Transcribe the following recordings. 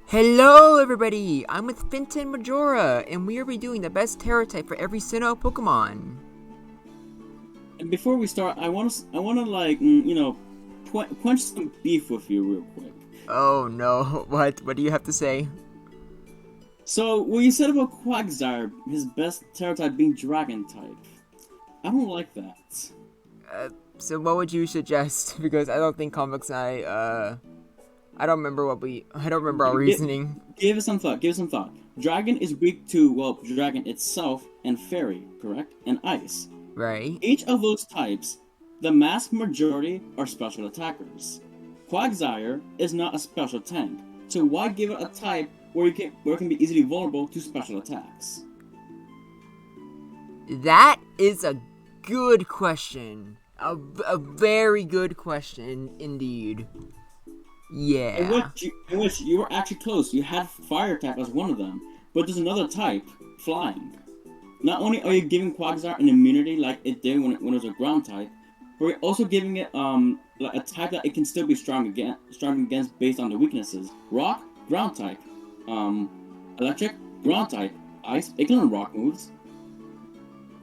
Hello everybody, I'm with Finton Majora, and we are redoing the best Terra type for every SINNOH Pokemon. And before we start, I want to quench some beef with you real quick. Oh no, what do you have to say? So, what you said about Quagsire, his best Terra type being Dragon type, I don't like that. So what would you suggest? Because I don't think Comics and I don't remember I don't remember our reasoning. Give it some thought. Give it some thought. Dragon is weak to, well, Dragon itself and Fairy, correct? And Ice. Right? Each of those types, the mass majority are special attackers. Quagsire is not a special tank, so why give it a type where it can be easily vulnerable to special attacks? That is a good question. A very good question indeed. Yeah. In which you were actually close. You had Fire type as one of them, but there's another type, Flying. Not only are you giving Quagsire an immunity like it did when it was a ground type, but you're also giving it like a type that it can still be strong against based on the weaknesses. Rock, ground type. Electric, ground type. Ice, it can learn rock moves.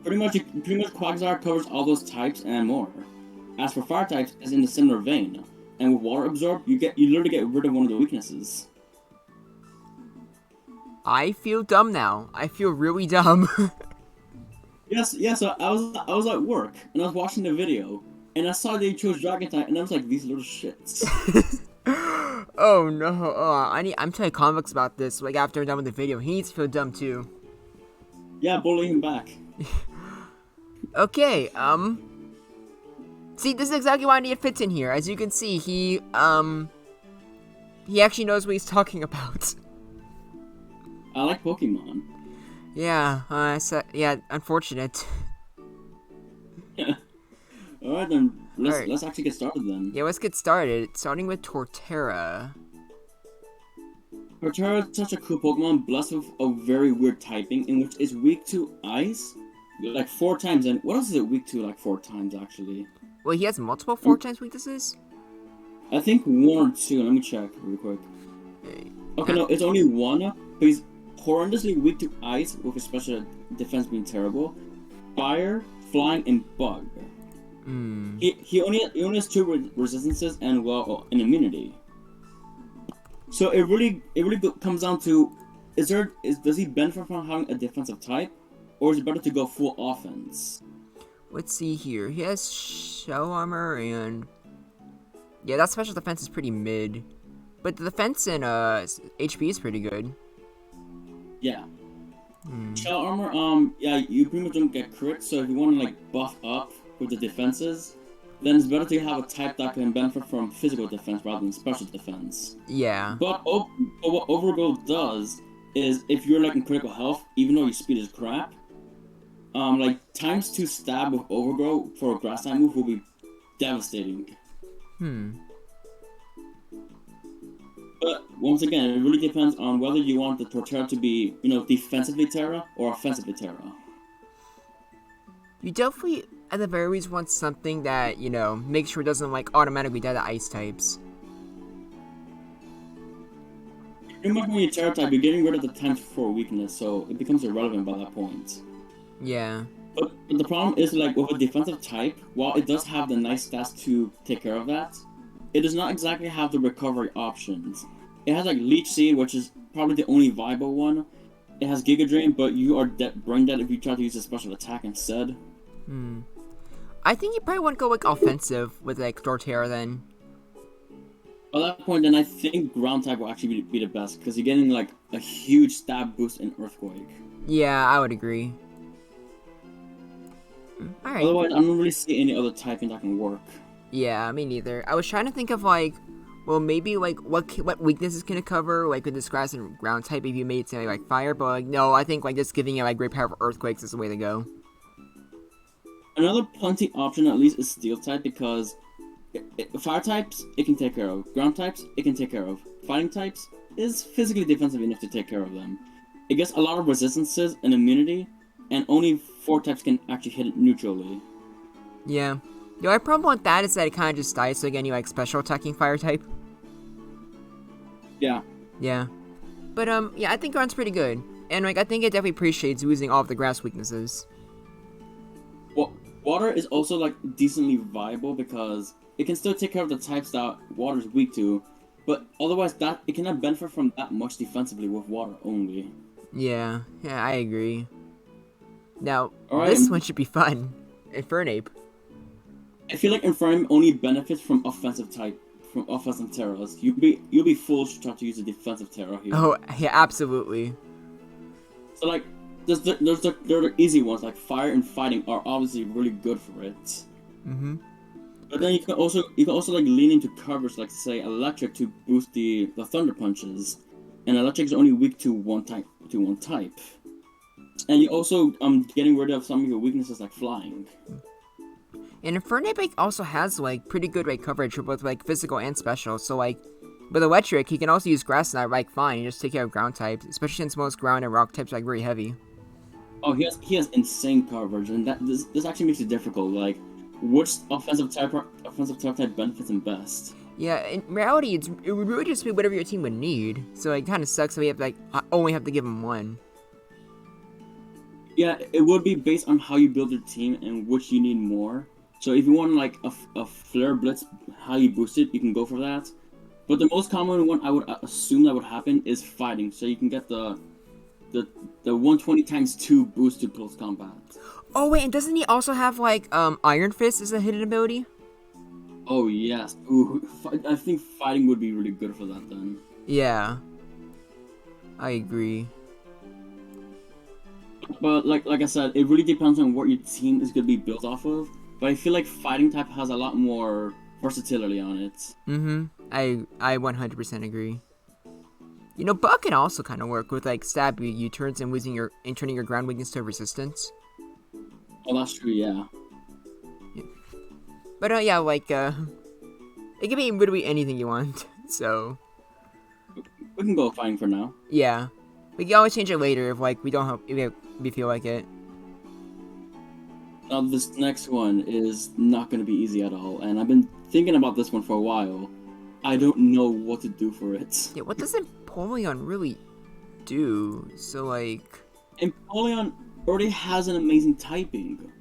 Pretty much Quagsire covers all those types and more. As for fire types, it's in the similar vein. And with water absorb, you literally get rid of one of the weaknesses. I feel dumb now. I feel really dumb. Yes. So I was at work and I was watching the video and I saw they chose Dragon type and I was like, these little shits. Oh no! I'm telling Comics about this. Like after I'm done with the video, he needs to feel dumb too. Yeah, bully him back. Okay. See, this is exactly why I need Fitz in here. As you can see, he actually knows what he's talking about. I like Pokemon. Yeah. Yeah. Unfortunate. All right then. Let's actually get started then. Yeah, let's get started. Starting with Torterra. Torterra is such a cool Pokemon, blessed with a very weird typing, in which it's weak to Ice, like 4 times. And what else is it weak to? Like 4 times actually. Well, he has multiple 4 times weaknesses? I think 1 or 2. Let me check real quick. Okay, no, it's only 1, but he's horrendously weak to Ice, with his special defense being terrible. Fire, Flying, and Bug. He only has 2 resistances and, well, an immunity. So it really comes down to, does he benefit from having a defensive type, or is it better to go full offense? Let's see here. He has shell armor and yeah, that special defense is pretty mid, but the defense and HP is pretty good. Yeah. Shell armor. Yeah, you pretty much don't get crit. So if you want to like buff up with the defenses, then it's better to have a type that can benefit from physical defense rather than special defense. Yeah. But what Overgrowth does is, if you're like in critical health, even though your speed is crap, like ×2 stab with Overgrowth for a grass type move will be devastating. But once again, it really depends on whether you want the Torterra to be, defensively Terra or offensively Terra. You definitely, at the very least, want something that, makes sure it doesn't, like, automatically die to ice types. Pretty much when you Terra type, you're getting rid of the ×4 weakness, so it becomes irrelevant by that point. Yeah. But the problem is, like, with a defensive type, while it does have the nice stats to take care of that, it does not exactly have the recovery options. It has, like, Leech Seed, which is probably the only viable one. It has Giga Drain, but you are brain dead if you try to use a special attack instead. I think you probably want to go, like, offensive with, like, Torterra then. At that point, then I think Ground type will actually be the best, because you're getting, like, a huge stab boost in Earthquake. Yeah, I would agree. Alright. Otherwise, I don't really see any other typing that can work. Yeah, me neither. I was trying to think of, like, well, maybe, like, what weaknesses can it cover, like, with this grass and ground type if you made it something like fire, but, like, no, I think, like, just giving it, like, great power for earthquakes is the way to go. Another plenty option, at least, is Steel type, because fire types, it can take care of. Ground types, it can take care of. Fighting types is physically defensive enough to take care of them. It gets a lot of resistances and immunity, and only 4 types can actually hit it neutrally. Yeah. The only problem with that is that it kind of just dies, so again, you like special attacking fire type. Yeah. Yeah. But yeah, I think ground's pretty good, and like I think it definitely appreciates using all of the grass weaknesses. Well, water is also like decently viable because it can still take care of the types that water is weak to, but otherwise that it cannot benefit from that much defensively with water only. Yeah, I agree. Now, Alright, this one should be fun. Infernape. I feel like Infernape only benefits from offensive terras. You'll be foolish to try to use a defensive terra here. Oh, yeah, absolutely. So like, there are the easy ones like fire and fighting are obviously really good for it. Mm-hmm. But then you can also like lean into coverage like say electric to boost the thunder punches, and electric is only weak to one type. And you also getting rid of some of your weaknesses like flying. And Infernape like, also has like pretty good like coverage for both like physical and special. So like with electric, he can also use grass and like fine and just take care of ground types, especially since most ground and rock types are like very heavy. Oh, he has insane coverage, and this actually makes it difficult. Like, which offensive type benefits him best? Yeah, in reality, it would really just be whatever your team would need. So it kind of sucks that we have to, like only have to give him one. Yeah, it would be based on how you build your team and which you need more. So if you want like a flare blitz highly boosted, you can go for that. But the most common one I would assume that would happen is fighting, so you can get the 120 times 2 boost to close combat. Oh wait, and doesn't he also have like Iron Fist as a hidden ability? Oh yes, ooh, I think fighting would be really good for that then. Yeah, I agree. But like I said, it really depends on what your team is gonna be built off of. But I feel like fighting type has a lot more versatility on it. Mm-hmm. I 100% agree. You know, Bug can also kind of work with like stab U-turns and turning your ground weakness to resistance. Oh, that's true. Yeah. But yeah, like it can be literally anything you want. So We can go fighting for now. yeah, we can always change it later if like we don't have if we feel like it. Now this next one is not going to be easy at all, and I've been thinking about this one for a while. I don't know what to do for it. Yeah, what does Empoleon really do? So like, Empoleon already has an amazing typing.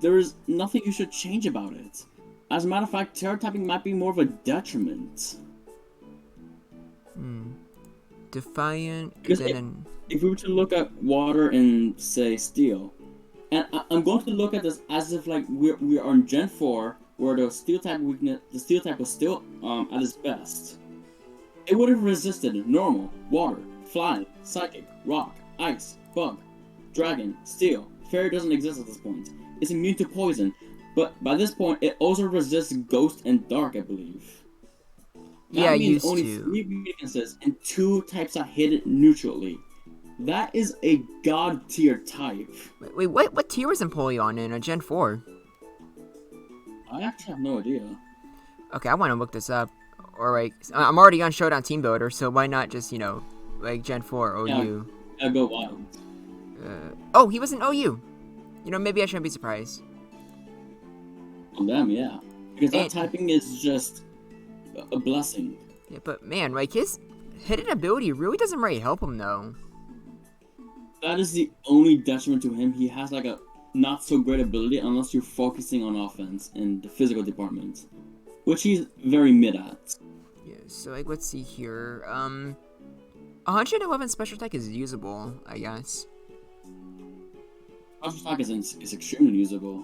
There is nothing you should change about it. As a matter of fact, Terra typing might be more of a detriment. Defiant. Because Then if we were to look at water and say steel, and I'm going to look at this as if like we are in Gen 4, where the steel type was still at its best. It would have resisted normal, water, flying, psychic, rock, ice, bug, dragon, steel. Fairy doesn't exist at this point. It's immune to poison, but by this point it also resists ghost and dark, I believe. yeah, That means used only to. 3 weaknesses and 2 types are hidden neutrally. That is a god tier type. Wait, what tier was Empoleon in? A Gen 4? I actually have no idea. Okay, I want to look this up. Or like, I'm already on Showdown Team Builder, so why not just like Gen 4 OU? Yeah, go wild. Oh, he was in OU. Maybe I shouldn't be surprised. On them, yeah. Because that And- typing is just a blessing. Yeah, but man, like his hidden ability really doesn't really help him though. That is the only detriment to him. He has like a not so great ability unless you're focusing on offense in the physical department, which he's very mid at. Yeah, so like let's see here. 111 special attack is usable, I guess. Special attack is extremely usable.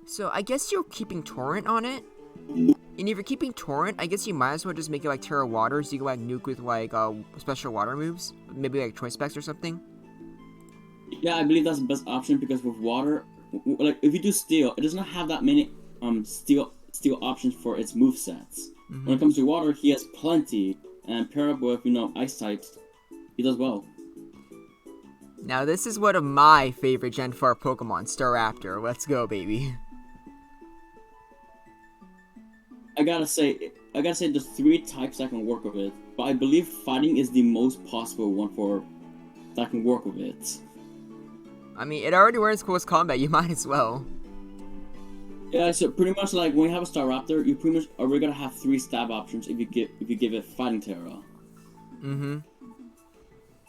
So I guess you're keeping Torrent on it. And if you're keeping Torrent, I guess you might as well just make it like Terra Water, so you can like nuke with like special water moves, maybe like Choice Specs or something. Yeah, I believe that's the best option because with water, like if you do steel, it does not have that many steel options for its move sets. When it comes to water, he has plenty, and pair up with ice types, he does well. Now this is one of my favorite Gen 4 Pokemon, Staraptor. Let's go, baby. I gotta say there's 3 types that can work with it, but I believe fighting is the most possible one that can work with it. I mean, it already runs close combat, you might as well. Yeah, so pretty much like when you have a Staraptor, you pretty much are gonna have 3 stab options if you give it Fighting Terra.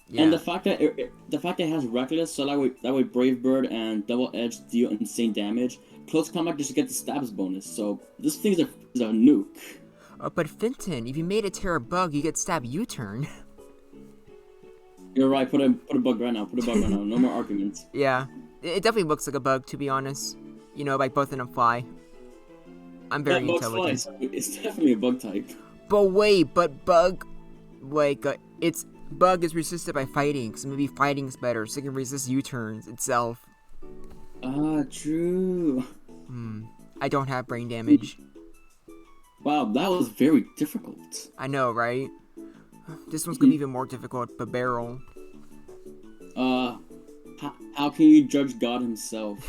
And Yeah. the fact that it has reckless, so that way Brave Bird and Double Edge deal insane damage. Close combat just get the stabs bonus. So this thing is a nuke. But Finton, if you made a Terra bug, you get stab U-turn. You're right. Put a bug right now. Put a bug right now. No more arguments. Yeah. It definitely looks like a bug, to be honest. You know, like both of them fly. I'm very That bug intelligent. flies. It's definitely a bug type. But wait, but bug, like, it's bug is resisted by fighting, so maybe fighting's better, so it can resist U-turns itself. Ah, true. I don't have brain damage. Wow, that was very difficult. I know, right? This one's gonna be even more difficult, but barrel. How can you judge God himself?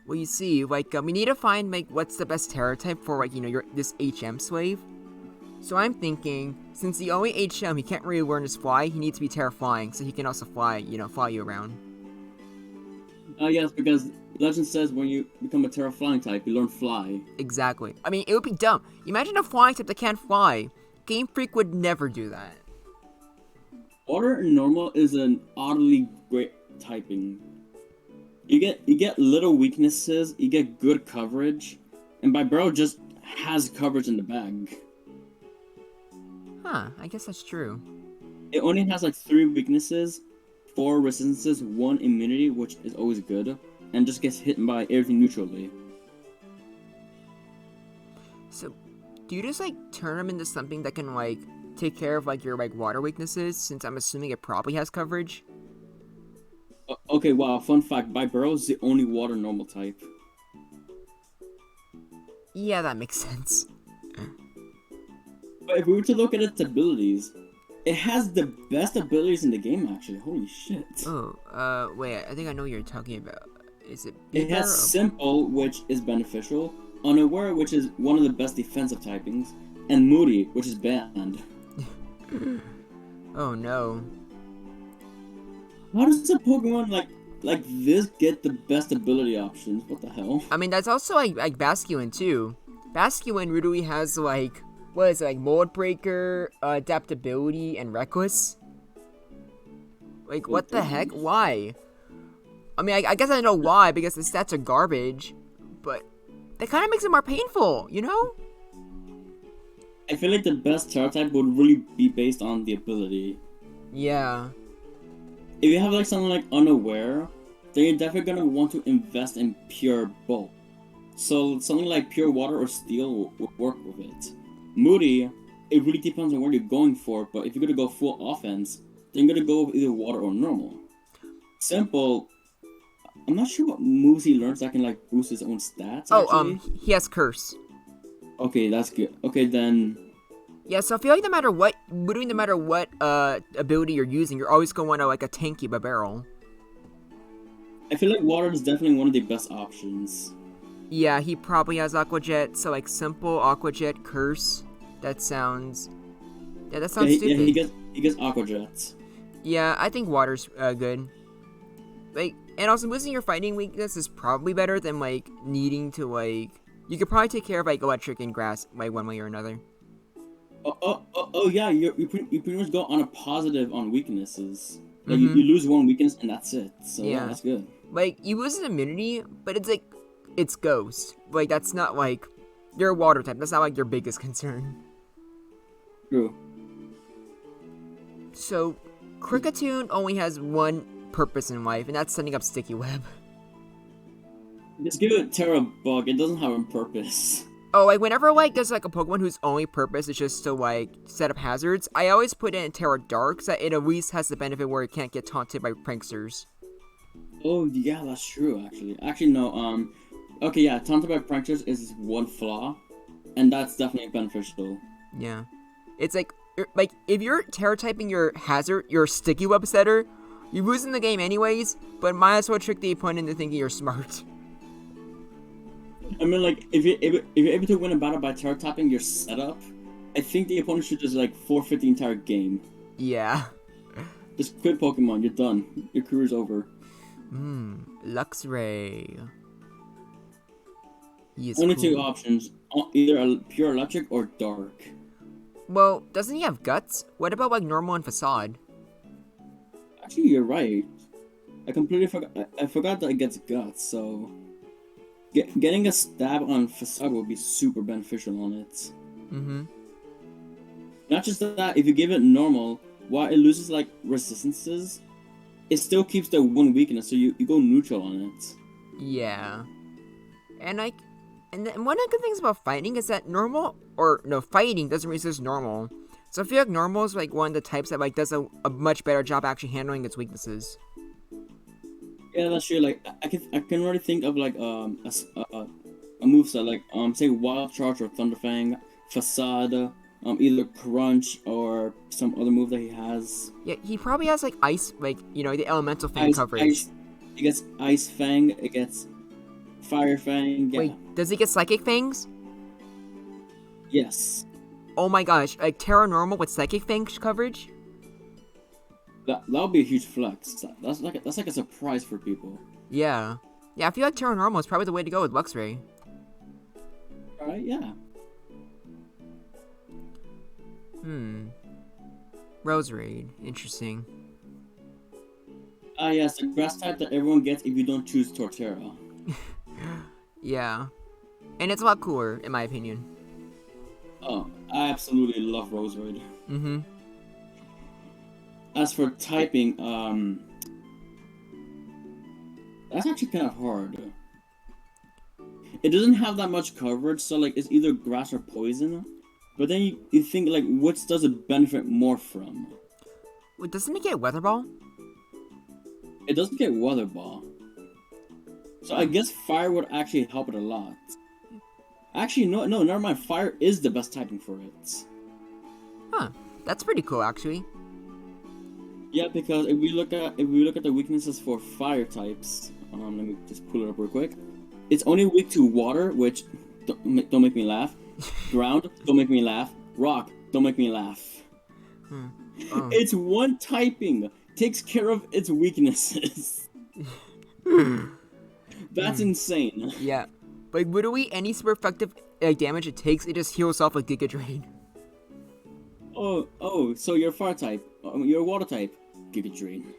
Well, you see, like, we need to find, like, what's the best Terra type for, like, you know, this HM slave. So I'm thinking, since the only HM he can't really learn is fly, he needs to be Terra flying, so he can also fly, you know, fly you around. Yes, because legend says when you become a Terra flying type, you learn fly. Exactly. I mean, it would be dumb. Imagine a flying type that can't fly. Game Freak would never do that. Water and normal is an oddly great typing. You get little weaknesses, you get good coverage, and Bibero just has coverage in the bag. Huh, I guess that's true. It only has like 3 weaknesses, 4 resistances, 1 immunity, which is always good, and just gets hit by everything neutrally. So, do you just, like, turn him into something that can, like, take care of, like, your, like, water weaknesses, since I'm assuming it probably has coverage? Okay, wow, fun fact, Bibero is the only water normal type. Yeah, that makes sense. But if we were to look at its abilities, it has the best abilities in the game, actually. Holy shit. Oh, wait, I think I know what you're talking about. Is it It bigger? has Simple, which is beneficial, Unaware, which is one of the best defensive typings, and Moody, which is banned. Oh no. How does a Pokemon like this get the best ability options? What the hell? I mean, that's also, like Basculin, too. Basculin literally has, like, what is it, like, Mold Breaker, Adaptability, and Reckless? Like, what the heck? Why? I mean, I guess I know why, because the stats are garbage, but that kind of makes it more painful, you know? I feel like the best Terra type would really be based on the ability. Yeah. If you have like something like Unaware, then you're definitely gonna want to invest in pure bulk. So something like Pure Water or Steel will work with it. Moody, it really depends on what you're going for, but if you're gonna go full offense, then you're gonna go with either water or normal. Simple, I'm not sure what moves he learns that can like boost his own stats actually. He has Curse. Okay, that's good. Okay, then Yeah, so I feel like literally no matter what ability you're using, you're always going to want to, like, a tanky barrel. I feel like water is definitely one of the best options. Yeah, he probably has Aqua Jet, so, like, Simple, Aqua Jet, Curse. That sounds... Yeah, that sounds stupid. Yeah, he gets Aqua Jets. Yeah, I think water's good. Like, and also losing your fighting weakness is probably better than, like, needing to, like... You could probably take care of, like, electric and grass, like, one way or another. Oh yeah, you pretty much go on a positive on weaknesses. Like, you lose one weakness and that's it. So yeah, that's good. Like, you lose an immunity, but it's, like, it's Ghost. Like, that's not, like... You're a water type. That's not, like, your biggest concern. True. So, Kricketune only has one purpose in life, and that's setting up Sticky Web. Just give it Terra Bug. It doesn't have a purpose. Oh, like, whenever, like, there's, like, a Pokemon whose only purpose is just to, like, set up hazards, I always put it in Terra Dark, so that it at least has the benefit where it can't get taunted by pranksters. Oh yeah, that's true. Actually no. Okay, yeah, taunted by pranksters is one flaw, and that's definitely beneficial. Yeah. It's like, if you're Terra typing your hazard, your Sticky Web setter, you're losing the game anyways, but might as well trick the opponent into thinking you're smart. I mean, like, if you're able to win a battle by Terra tapping your setup, I think the opponent should just, like, forfeit the entire game. Yeah. Just quit Pokemon, you're done. Your career's over. Luxray. He is Only cool. 2 options, either a pure electric or dark. Well, doesn't he have guts? What about like normal and facade? Actually, you're right. I completely forgot. I forgot that it gets guts. So getting a stab on facade would be super beneficial on it. Mm-hmm. Not just that, if you give it normal, while it loses like resistances, it still keeps the one weakness, so you go neutral on it. Yeah. And and one of the good things about fighting is that normal, or no, fighting doesn't resist normal. So I feel like normal is like one of the types that like does a much better job actually handling its weaknesses. Yeah, that's true. Like I can already think of like a moveset like say Wild Charge or Thunderfang, Facade, either Crunch or some other move that he has. Yeah, he probably has like ice, like the elemental fang coverage. It gets Ice Fang. It gets Fire Fang. Yeah. Wait, does he get psychic fangs? Yes. Oh my gosh, like TERA normal with psychic fang coverage? That would be a huge flex. That's like a surprise for people. Yeah. Yeah, I feel like TERA normal is probably the way to go with Luxray. Alright, yeah. Roserade, interesting. Ah, yes, the grass type that everyone gets if you don't choose Torterra. Yeah. And it's a lot cooler, in my opinion. Oh, I absolutely love Roserade. Mm-hmm. As for typing, that's actually kind of hard. It doesn't have that much coverage, so like it's either grass or poison. But then you think like which does it benefit more from? Wait, doesn't it get Weather Ball? It doesn't get Weather Ball. So I guess Fire would actually help it a lot. Actually, no, never mind. Fire is the best typing for it. Huh. That's pretty cool, actually. Yeah, because if we look at the weaknesses for fire types, let me just pull it up real quick. It's only weak to water, which don't make me laugh. Ground, don't make me laugh. Rock, don't make me laugh. Oh. It's one typing takes care of its weaknesses. That's insane. Yeah. Like, literally, any super effective damage it takes, it just heals off with Giga Drain. Oh, so you're fire type. You're water type. Giga Drain.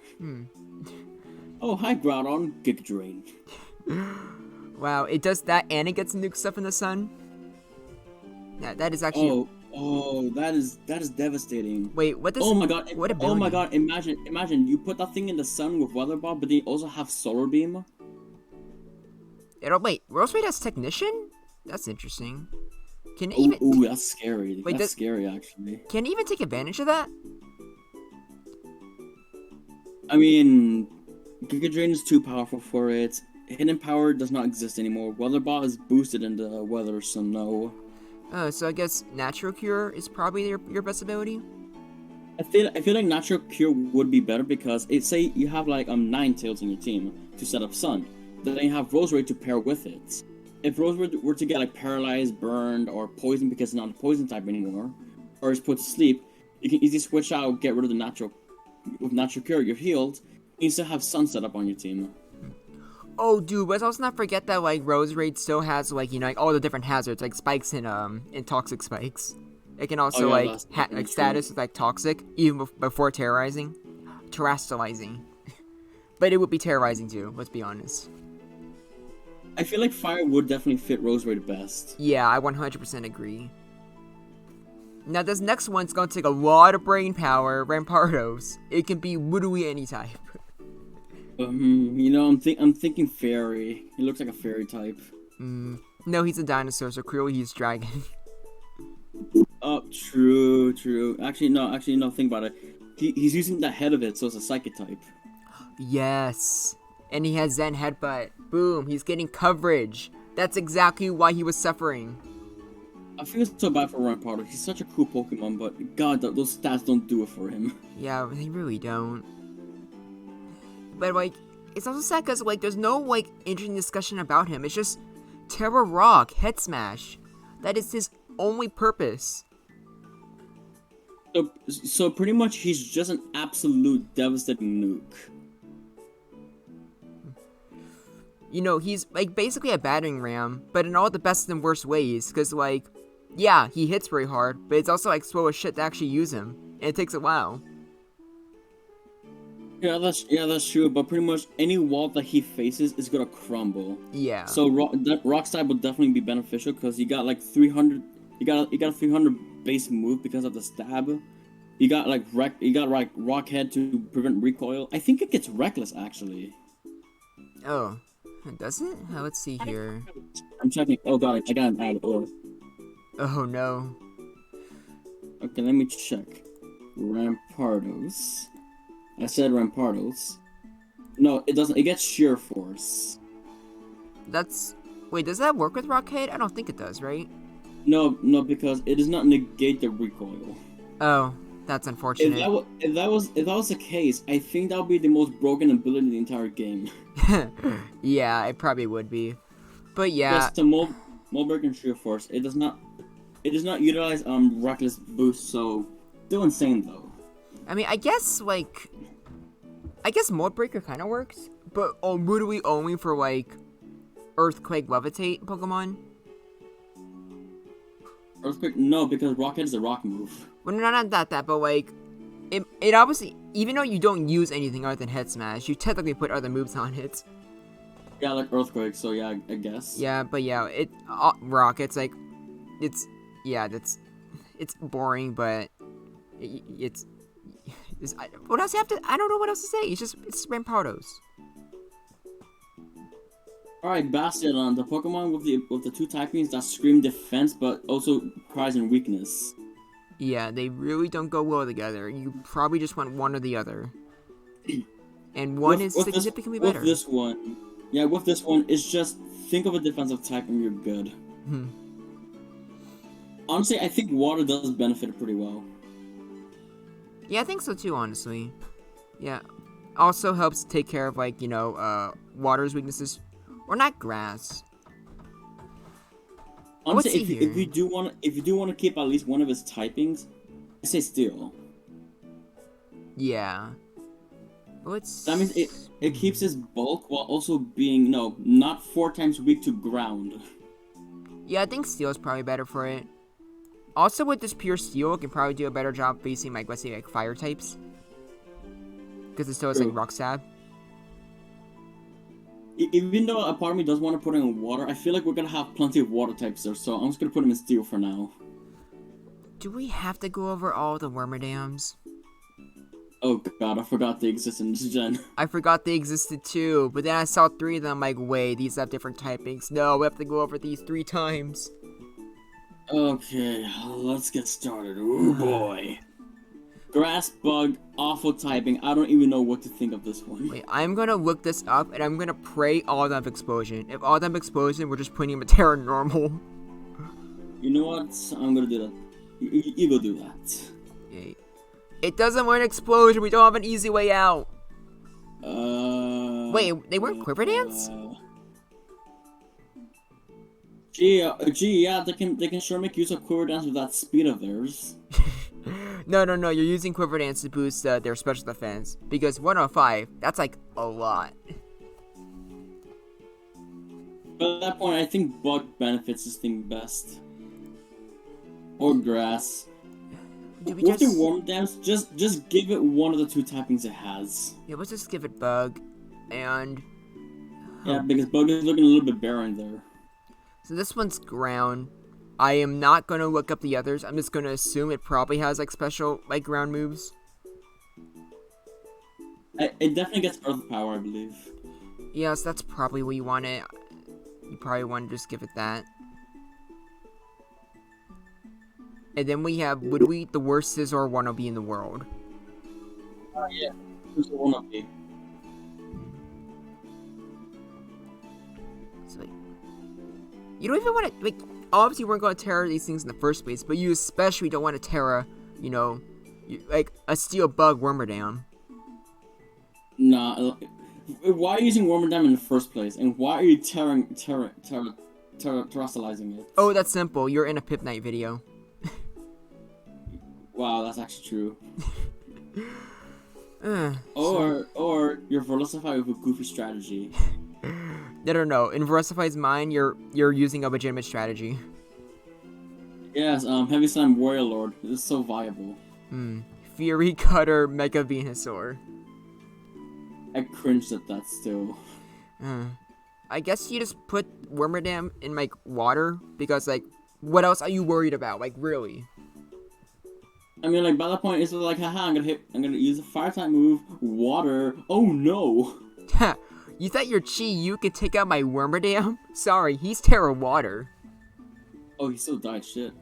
Oh, hi, Groudon. Giga Drain. Wow, it does that and it gets nuke stuff in the sun? Yeah, that is actually... Oh, that is devastating. Wait, what does... Oh my god. What ability? Oh my god, imagine you put that thing in the sun with Weather Ball, but then you also have Solar Beam. Wait, Roserade has Technician? That's interesting. Can it even... Ooh, that's scary. Wait, that's scary, actually. Can it even take advantage of that? I mean, Giga Drain is too powerful for it. Hidden Power does not exist anymore. Weather Ball is boosted in the weather, so no. Oh, so I guess Natural Cure is probably your best ability? I feel like Natural Cure would be better because say you have like 9 Tails in your team to set up Sun. Then you have Roserade to pair with it. If Roserade were to get like paralyzed, burned, or poisoned because it's not a poison type anymore, or is put to sleep, you can easily switch out, get rid of the Natural Cure, you're healed, and you still have Sun set up on your team. Oh, dude, let's also not forget that, like, Roserade still has, like, like, all the different hazards, like spikes and toxic spikes. It can also, like status with, like, toxic, even before terrorizing. Terastallizing. But it would be terrorizing, too, let's be honest. I feel like Fire would definitely fit Roserade best. Yeah, I 100% agree. Now, this next one's gonna take a lot of brain power, Rampardos. It can be literally any type. I'm thinking fairy. He looks like a fairy type. No, he's a dinosaur, so clearly he's dragon. Oh, true. Actually, no, think about it. He's using the head of it, so it's a psychic type. Yes. And he has Zen Headbutt. Boom, he's getting coverage. That's exactly why he was suffering. I feel so bad for Rampardo. He's such a cool Pokemon, but god, those stats don't do it for him. Yeah, they really don't. But, like, it's also sad because, like, there's no, like, interesting discussion about him. It's just Terra Rock, Head Smash. That is his only purpose. So pretty much he's just an absolute devastating nuke. He's, like, basically a battering ram, but in all the best and worst ways. Because, like, Yeah, he hits very hard, but it's also like slow as shit to actually use him, and it takes a while. Yeah, that's true. But pretty much any wall that he faces is gonna crumble. Yeah. So that rock slide would definitely be beneficial because you got like 300. You got a 300 base move because of the stab. You got like rock head to prevent recoil. I think it gets reckless actually. Oh, does it? Let's see here. I'm checking. Oh god, I got an ad. Oh no. Okay, let me check. Rampardos. I said Rampardos. No, it doesn't. It gets sheer force. Wait, does that work with Rockhead? I don't think it does, right? No, because it does not negate the recoil. Oh, that's unfortunate. If that was the case, I think that would be the most broken ability in the entire game. Yeah, it probably would be. But yeah. Plus the mold break and sheer force. It does not utilize reckless boost, so still insane though. I mean, I guess Mold Breaker kind of works, but would we only for like Earthquake Levitate Pokemon? Earthquake, no, because Rockhead is a rock move. Well, no, not that, but like, it obviously, even though you don't use anything other than Head Smash, you technically put other moves on it. Yeah, like Earthquake, so yeah, I guess. Yeah, but yeah, Rock, it's like, it's boring, but what else you have to, I don't know what else to say, it's Rampardos. Alright, Bastiodon, the Pokemon with the two typings that scream defense but also cries in weakness. Yeah, they really don't go well together. You probably just want one or the other. And one is significantly better. With this one, it's just think of a defensive type and you're good. Honestly, I think water does benefit it pretty well. Yeah, I think so too, honestly. Yeah. Also helps take care of, like, water's weaknesses. Or not grass. Honestly, if you do want to keep at least one of his typings, I say steel. Yeah. That means it keeps his bulk while also being not 4 times weak to ground. Yeah, I think steel is probably better for it. Also, with this pure steel, it can probably do a better job facing, like, let's say, like, fire types. Because it still has, like, rock stab. Even though a part of me does want to put him in water, I feel like we're gonna have plenty of water types there, so I'm just gonna put him in steel for now. Do we have to go over all the Wormadams? Oh god, I forgot they exist in this gen. I forgot they existed too, but then I saw 3 of them, like, wait, these have different typings. No, we have to go over these 3 times. Okay, let's get started. Oh boy. Grass, bug, awful typing. I don't even know what to think of this one. Wait, I'm gonna look this up, and I'm gonna pray all them explosion. If all them explosion, we're just putting him in TERA normal. You know what? I'm gonna do that. You go do that. Okay. It doesn't want an explosion. We don't have an easy way out. Wait, they weren't Quiver Dance? Yeah, they can sure make use of Quiver Dance with that speed of theirs. No, you're using Quiver Dance to boost their special defense. Because 105, that's like a lot. But at that point, I think Bug benefits this thing best. Or Grass. With the Warm Dance, just give it one of the 2 typings it has. Yeah, let's just give it Bug. And... Yeah, because Bug is looking a little bit barren there. So this one's ground. I am not going to look up the others. I'm just going to assume it probably has, like, special, like, ground moves. It definitely gets Earth Power, I believe. Yes, that's probably what you want it. You probably want to just give it that. And then we have Woodweed, the worst Scizor wannabe in the world. Yeah. Who's the wannabe? So, like, you don't even want to, like, obviously we're going to TERA these things in the first place, but you especially don't want to TERA, like, a Steel Bug Wormadam. Nah, why are you using Wormadam in the first place? And why are you terrestrializing it? Oh, that's simple. You're in a Pip Night video. Wow, that's actually true. Or you're Velocided with a goofy strategy. No. In Velocided's mind, you're using a legitimate strategy. Yes, Heavy Slime Warrior Lord. This is so viable. Fury Cutter Mega Venusaur. I cringed at that still. I guess you just put Wormadam in like water because like what else are you worried about? Like really? I mean, like by that point, it's like, haha, I'm gonna use a fire type move, water. Oh no! You thought your you could take out my Wormadam? Sorry, he's Terra Water. Oh, he still died. Shit.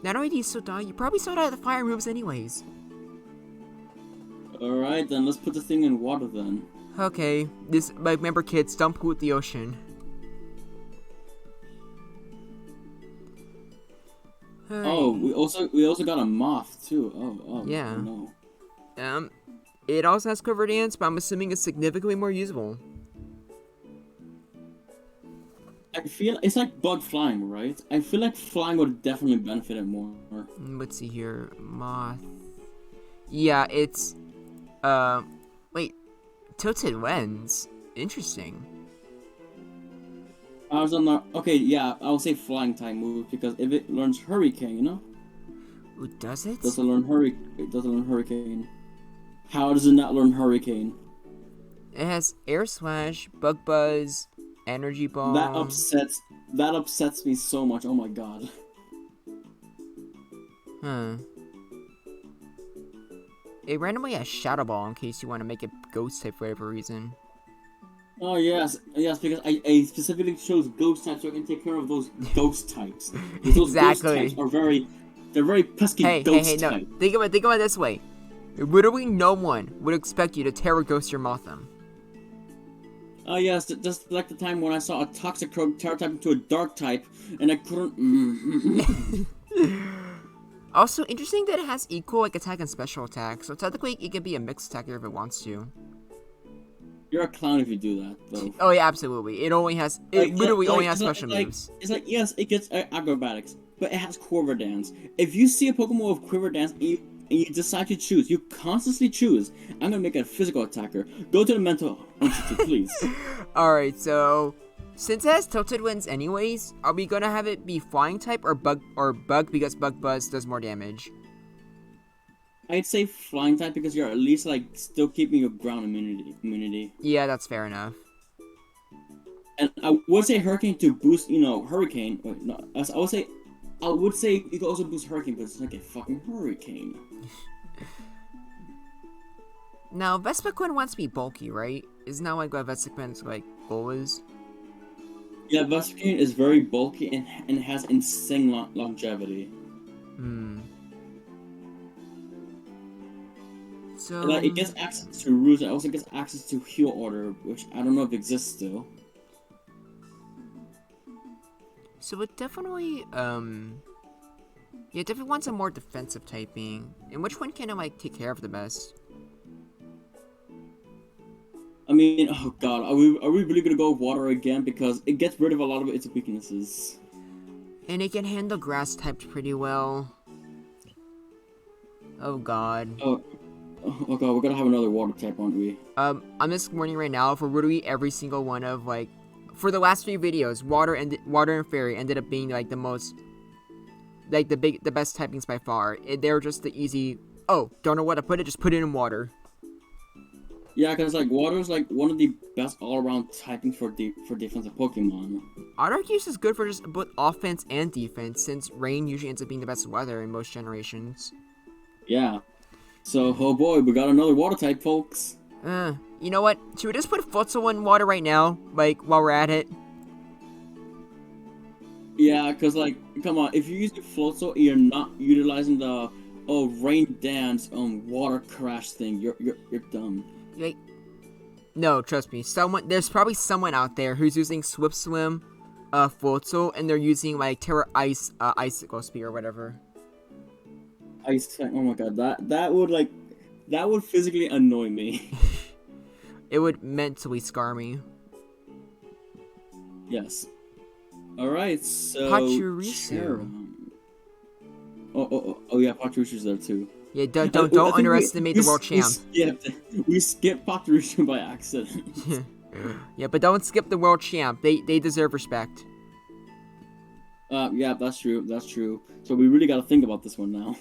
Not only do you still die, you probably still die the fire moves anyways. All right, then let's put the thing in water then. Okay, like remember kids, don't pollute the ocean. Oh, we also got a moth too. Oh yeah. No. It also has Quiver Dance, but I'm assuming it's significantly more usable. I feel it's like bug flying, right? I feel like flying would definitely benefit it more. Let's see here, moth. Yeah, it's wait, tilted lens. Interesting. I was on the okay. Yeah, I would say flying type move because if it learns hurricane, you know. Ooh, does it? Doesn't learn It doesn't learn hurricane. How does it not learn hurricane? It has air slash, bug buzz, energy bomb. That upsets me so much. Oh my god. Huh. It randomly has Shadow Ball in case you want to make it ghost type for whatever reason. Oh yes, because I specifically chose ghost types so I can take care of those ghost types. Those Exactly. Ghost types they're very pesky ghost no. type. Think about it this way. Literally no one would expect you to Terra Ghost your Motham. Oh yes, just like the time when I saw a Toxicroak Terra type into a dark type, and I couldn't. Also, interesting that it has equal like attack and special attack, so technically it can be a mixed attacker if it wants to. You're a clown if you do that, though. Oh yeah, absolutely. It only has literally only has special moves. It's like yes, it gets acrobatics, but it has Quiver Dance. If you see a Pokemon with Quiver Dance and you decide to choose, you constantly choose. I'm gonna make it a physical attacker. Go to the mental entity, please. Alright, so since it has tilted winds anyways, are we gonna have it be flying type or bug because bug buzz does more damage? I'd say flying type because you're at least like still keeping your ground immunity. Yeah, that's fair enough. And I would say hurricane to boost, hurricane. Wait, no, I would say you could also boost hurricane, but it's like a fucking hurricane. Now, Vespiquen wants to be bulky, right? Isn't that like what Vespiquen's like goal is? Yeah, Vespiquen is very bulky and has insane longevity. So like, it gets access to roots. It also gets access to heal order, which I don't know if exists still. So it definitely definitely wants a more defensive typing. And which one can it like take care of the best? I mean, oh god, are we really gonna go water again? Because it gets rid of a lot of its weaknesses. And it can handle grass types pretty well. Oh god. Oh god, we're gonna have another water type, aren't we? I'm just warning right now for literally every single one of like, for the last few videos, water and fairy ended up being like the most, like the best typings by far. They're just the easy. Oh, don't know what to put it. Just put it in water. Yeah, because like water is like one of the best all-around typings for defensive Pokemon. I'd argue this is good for just both offense and defense, since rain usually ends up being the best weather in most generations. Yeah. So, oh boy, we got another water type, folks. You know what? Should we just put Futzel in water right now? Like, while we're at it? Yeah, because, like, come on, if you use the Floatzel and you're not utilizing the, rain dance, water crash thing, you're dumb. Like, no, trust me. There's probably someone out there who's using Swift Swim, Futzel, and they're using, like, Terra Ice, Icicle Spear or whatever. Oh my god, that would physically annoy me. It would mentally scar me. Yes. Alright, so... Pachirisu. Oh yeah, Pachirisu's there too. Yeah, don't underestimate the world champ. We skipped Pachirisu by accident. Yeah, but don't skip the world champ. They deserve respect. Yeah, that's true. That's true. So we really got to think about this one now.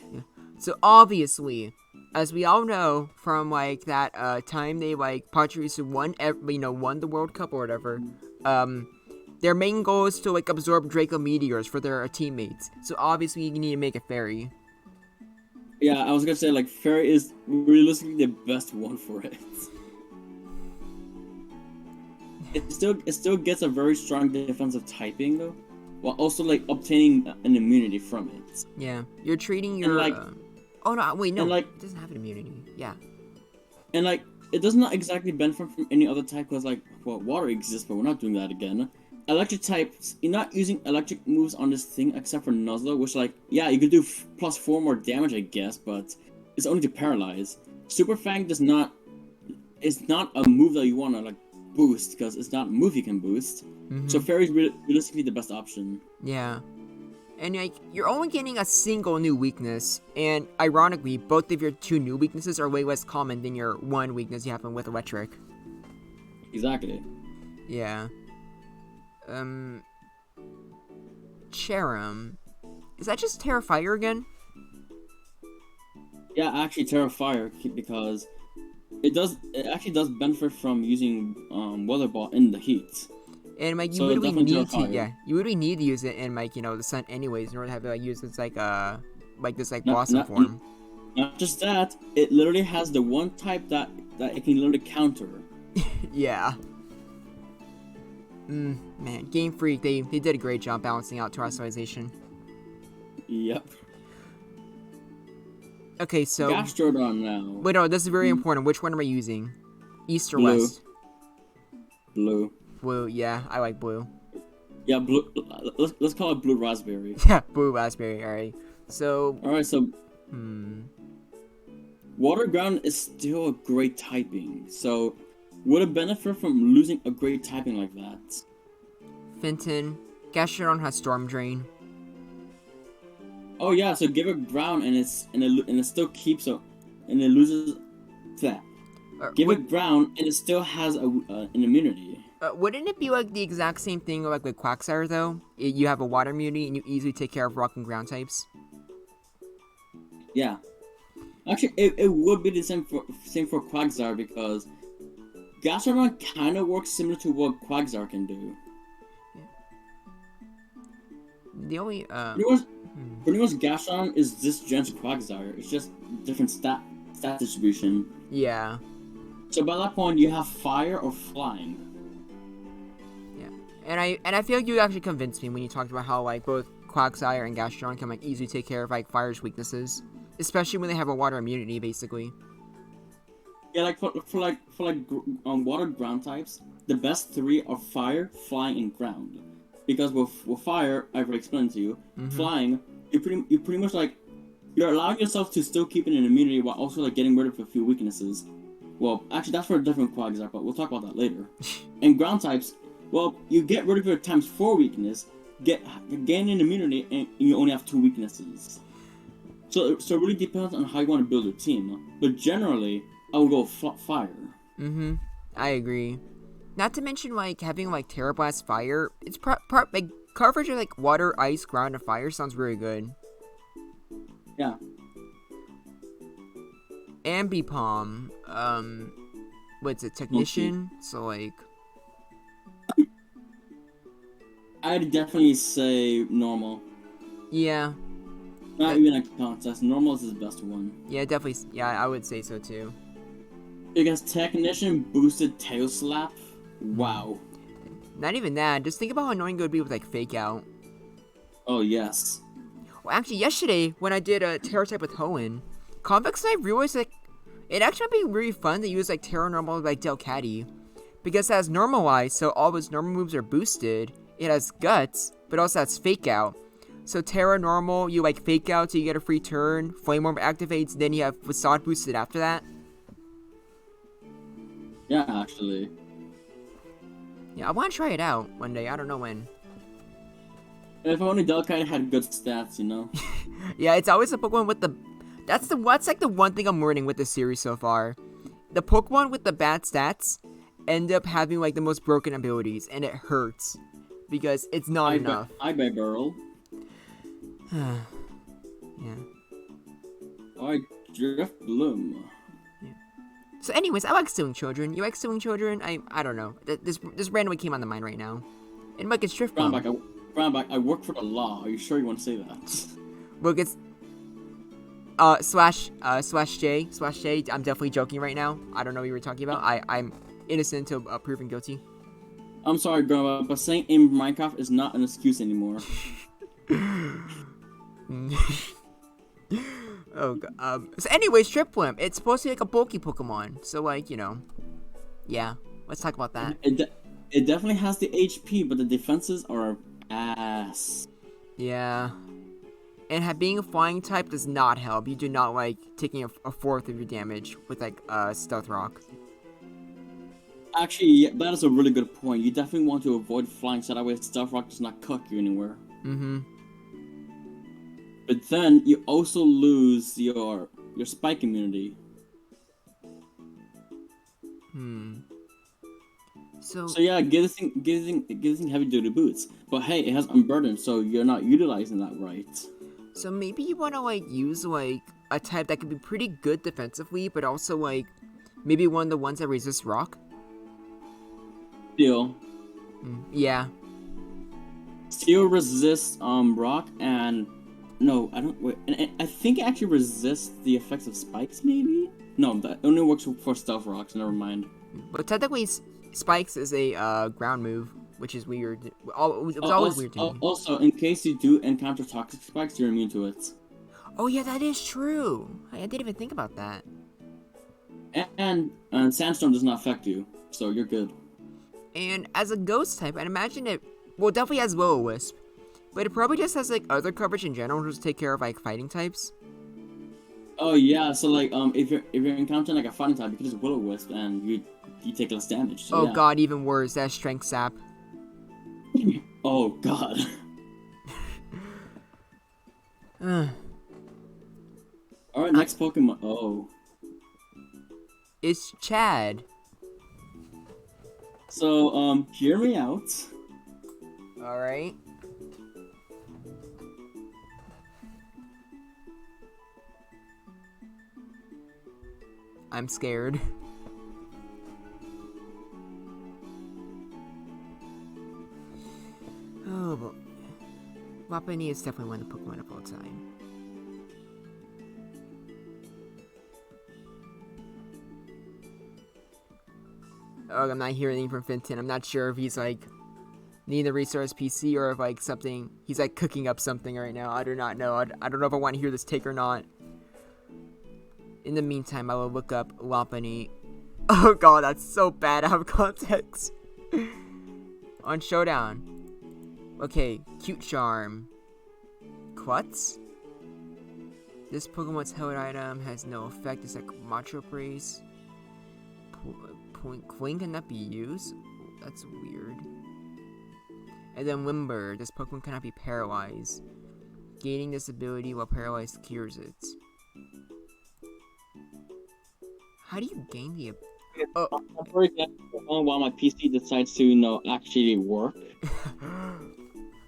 So obviously, as we all know from like that time they like Patrice won won the World Cup or whatever, their main goal is to like absorb Draco meteors for their teammates. So obviously you need to make a fairy. Yeah, I was gonna say like fairy is realistically the best one for it. It still gets a very strong defensive typing though, while also like obtaining an immunity from it. Yeah, you're treating your. like- Oh no! Wait, no. and, like- it doesn't have an immunity. Yeah. And like it does not exactly benefit from any other type because like well water exists, but we're not doing that again. Electric types, you're not using electric moves on this thing except for Nuzzler, which like yeah you could do +4 more damage I guess, but it's only to paralyze. Super Fang does not. It's not a move that you wanna like boost because it's not a move you can boost. So Fairy's realistically the best option. Yeah. And like you're only getting a single new weakness, and ironically, both of your 2 new weaknesses are way less common than your 1 weakness you have with electric. Exactly. Yeah. Cherim. Is that just TERA Fire again? Yeah, actually TERA Fire because it actually does benefit from using Weather Ball in the heat. And like you So literally definitely need to, TERA Fire. yeah, you literally need to use it in like the sun anyways in order to have it like use this like this like Not- blossom not- form. Not just that, it literally has the one type that it can literally counter. Yeah. Man, Game Freak, they did a great job balancing out terrestrialization. Yep. Okay, so Gastrodon now. wait, no, this is very important. Which one am I using? East or Blue. west? Blue. Blue. Yeah, I like blue. Yeah, blue. Let's call it blue raspberry. Yeah, blue raspberry. All right. So, All right, so Water Ground is still a great typing. So would it benefit from losing a great typing like that? Fenton, Gastrodon has Storm Drain. Oh yeah, so give it ground and it still keeps it and it loses that. Give it ground and it still has an immunity. Wouldn't it be like the exact same thing like with Quagsire though? You have a water immunity and you easily take care of rock and ground types. Yeah. Actually, it would be the same for Quagsire because Gastrodon kind of works similar to what Quagsire can do. The only Pretty much Gastrodon is this gen's Quagsire. It's just different stat distribution. yeah. So by that point, you have fire or flying. And I feel like you actually convinced me when you talked about how like both Quagsire and Gastrodon can like easily take care of like fire's weaknesses, especially when they have a water immunity basically. Yeah, like for water ground types, the best 3 are fire, flying, and ground. Because with fire, I've already explained to you, flying, you pretty much like you're allowing yourself to still keep an immunity while also like getting rid of a few weaknesses. Well, actually, that's for a different Quagsire, but we'll talk about that later. And ground types, well, you get rid of your ×4 weakness, gain an immunity, and you only have 2 weaknesses. So it really depends on how you want to build your team. But generally, I would go fire. I agree. Not to mention like having like Terra Blast Fire. It's like coverage of like water, ice, ground, and fire sounds really good. Yeah. Ambipom, what's it? Technician. So like. I'd definitely say normal. Yeah. Not even a contest. Normal is his best one. Yeah, definitely. Yeah, I would say so too. Because Technician boosted Tail Slap. Wow. Not even that. Just think about how annoying it would be with like Fake Out. Oh yes. Well, actually, yesterday when I did a Terra type with Hoenn, Convex and I realized like it actually might be really fun to use like Terra Normal like Delcatty, because it has Normalize, so all of its normal moves are boosted. It has Guts, but also has Fake Out. So Terra Normal, you like Fake Out so you get a free turn. Flame Orb activates, then you have Facade boosted after that. Yeah, actually. Yeah, I want to try it out one day. I don't know when. If only Delcatty had good stats, you know. Yeah, it's always a Pokemon with the. That's like the one thing I'm learning with the series so far. The Pokemon with the bad stats end up having like the most broken abilities, and it hurts because it's not enough. Burl. Yeah. Alright, Drift Bloom. So, anyways, I like suing children. You like suing children? I don't know. This randomly came on the mind right now. And look, it's Drift Bloom. Brownback, I work for the law. Are you sure you want to say that? Look, it's slash J. I'm definitely joking right now. I don't know what you were talking about. I'm innocent until proven guilty. I'm sorry, Brownback, but saying in Minecraft is not an excuse anymore. Oh god. So anyways, Tripwimp. It's supposed to be like a bulky Pokemon. So like, you know. Yeah. Let's talk about that. It definitely has the HP, but the defenses are ass. Yeah. And being a flying type does not help. You do not like taking a fourth of your damage with like Stealth Rock. Actually, yeah, that is a really good point. You definitely want to avoid flying so that way Stealth Rock does not cuck you anywhere. Mm-hmm. But then you also lose your spike immunity. So yeah, give this thing heavy duty boots. But hey, it has unburdened, so you're not utilizing that right. So maybe you wanna like use like a type that can be pretty good defensively, but also like maybe one of the ones that resist rock. Steel. Yeah. Steel resists rock and no, I don't. Wait, and I think it actually resists the effects of spikes. Maybe no, that only works for Stealth Rocks. Never mind. But technically, spikes is a ground move, which is weird. It was always weird to me. Also, in case you do encounter toxic spikes, you're immune to it. Oh yeah, that is true. I didn't even think about that. And Sandstorm does not affect you, so you're good. And as a ghost type, I'd imagine it. Well, it definitely has Will-O-Wisp, but it probably just has like other coverage in general to take care of like fighting types. Oh yeah, so like if you're encountering like a fighting type, you can just Will-O-Wisp and you take less damage. So, oh yeah. god, even worse. That's Strength Sap. Oh god. Alright, next Pokemon. Oh. It's Chad. So hear me out. All right. I'm scared. Oh, but Wapani is definitely one of the Pokemon of all time. Oh, I'm not hearing anything from Finton. I'm not sure if he's like needing the resource PC or if like something he's like cooking up something right now. I do not know. I don't know if I want to hear this take or not. In the meantime, I will look up Wapani. Oh god, that's so bad out of context. On Showdown. Okay, Cute Charm. Klutz? This Pokemon's held item has no effect. It's like Macho Praise. Queen cannot be used? That's weird. And then Limber. This Pokemon cannot be paralyzed. Gaining this ability while paralyzed cures it. How do you gain the For example, while my PC decides to, actually work.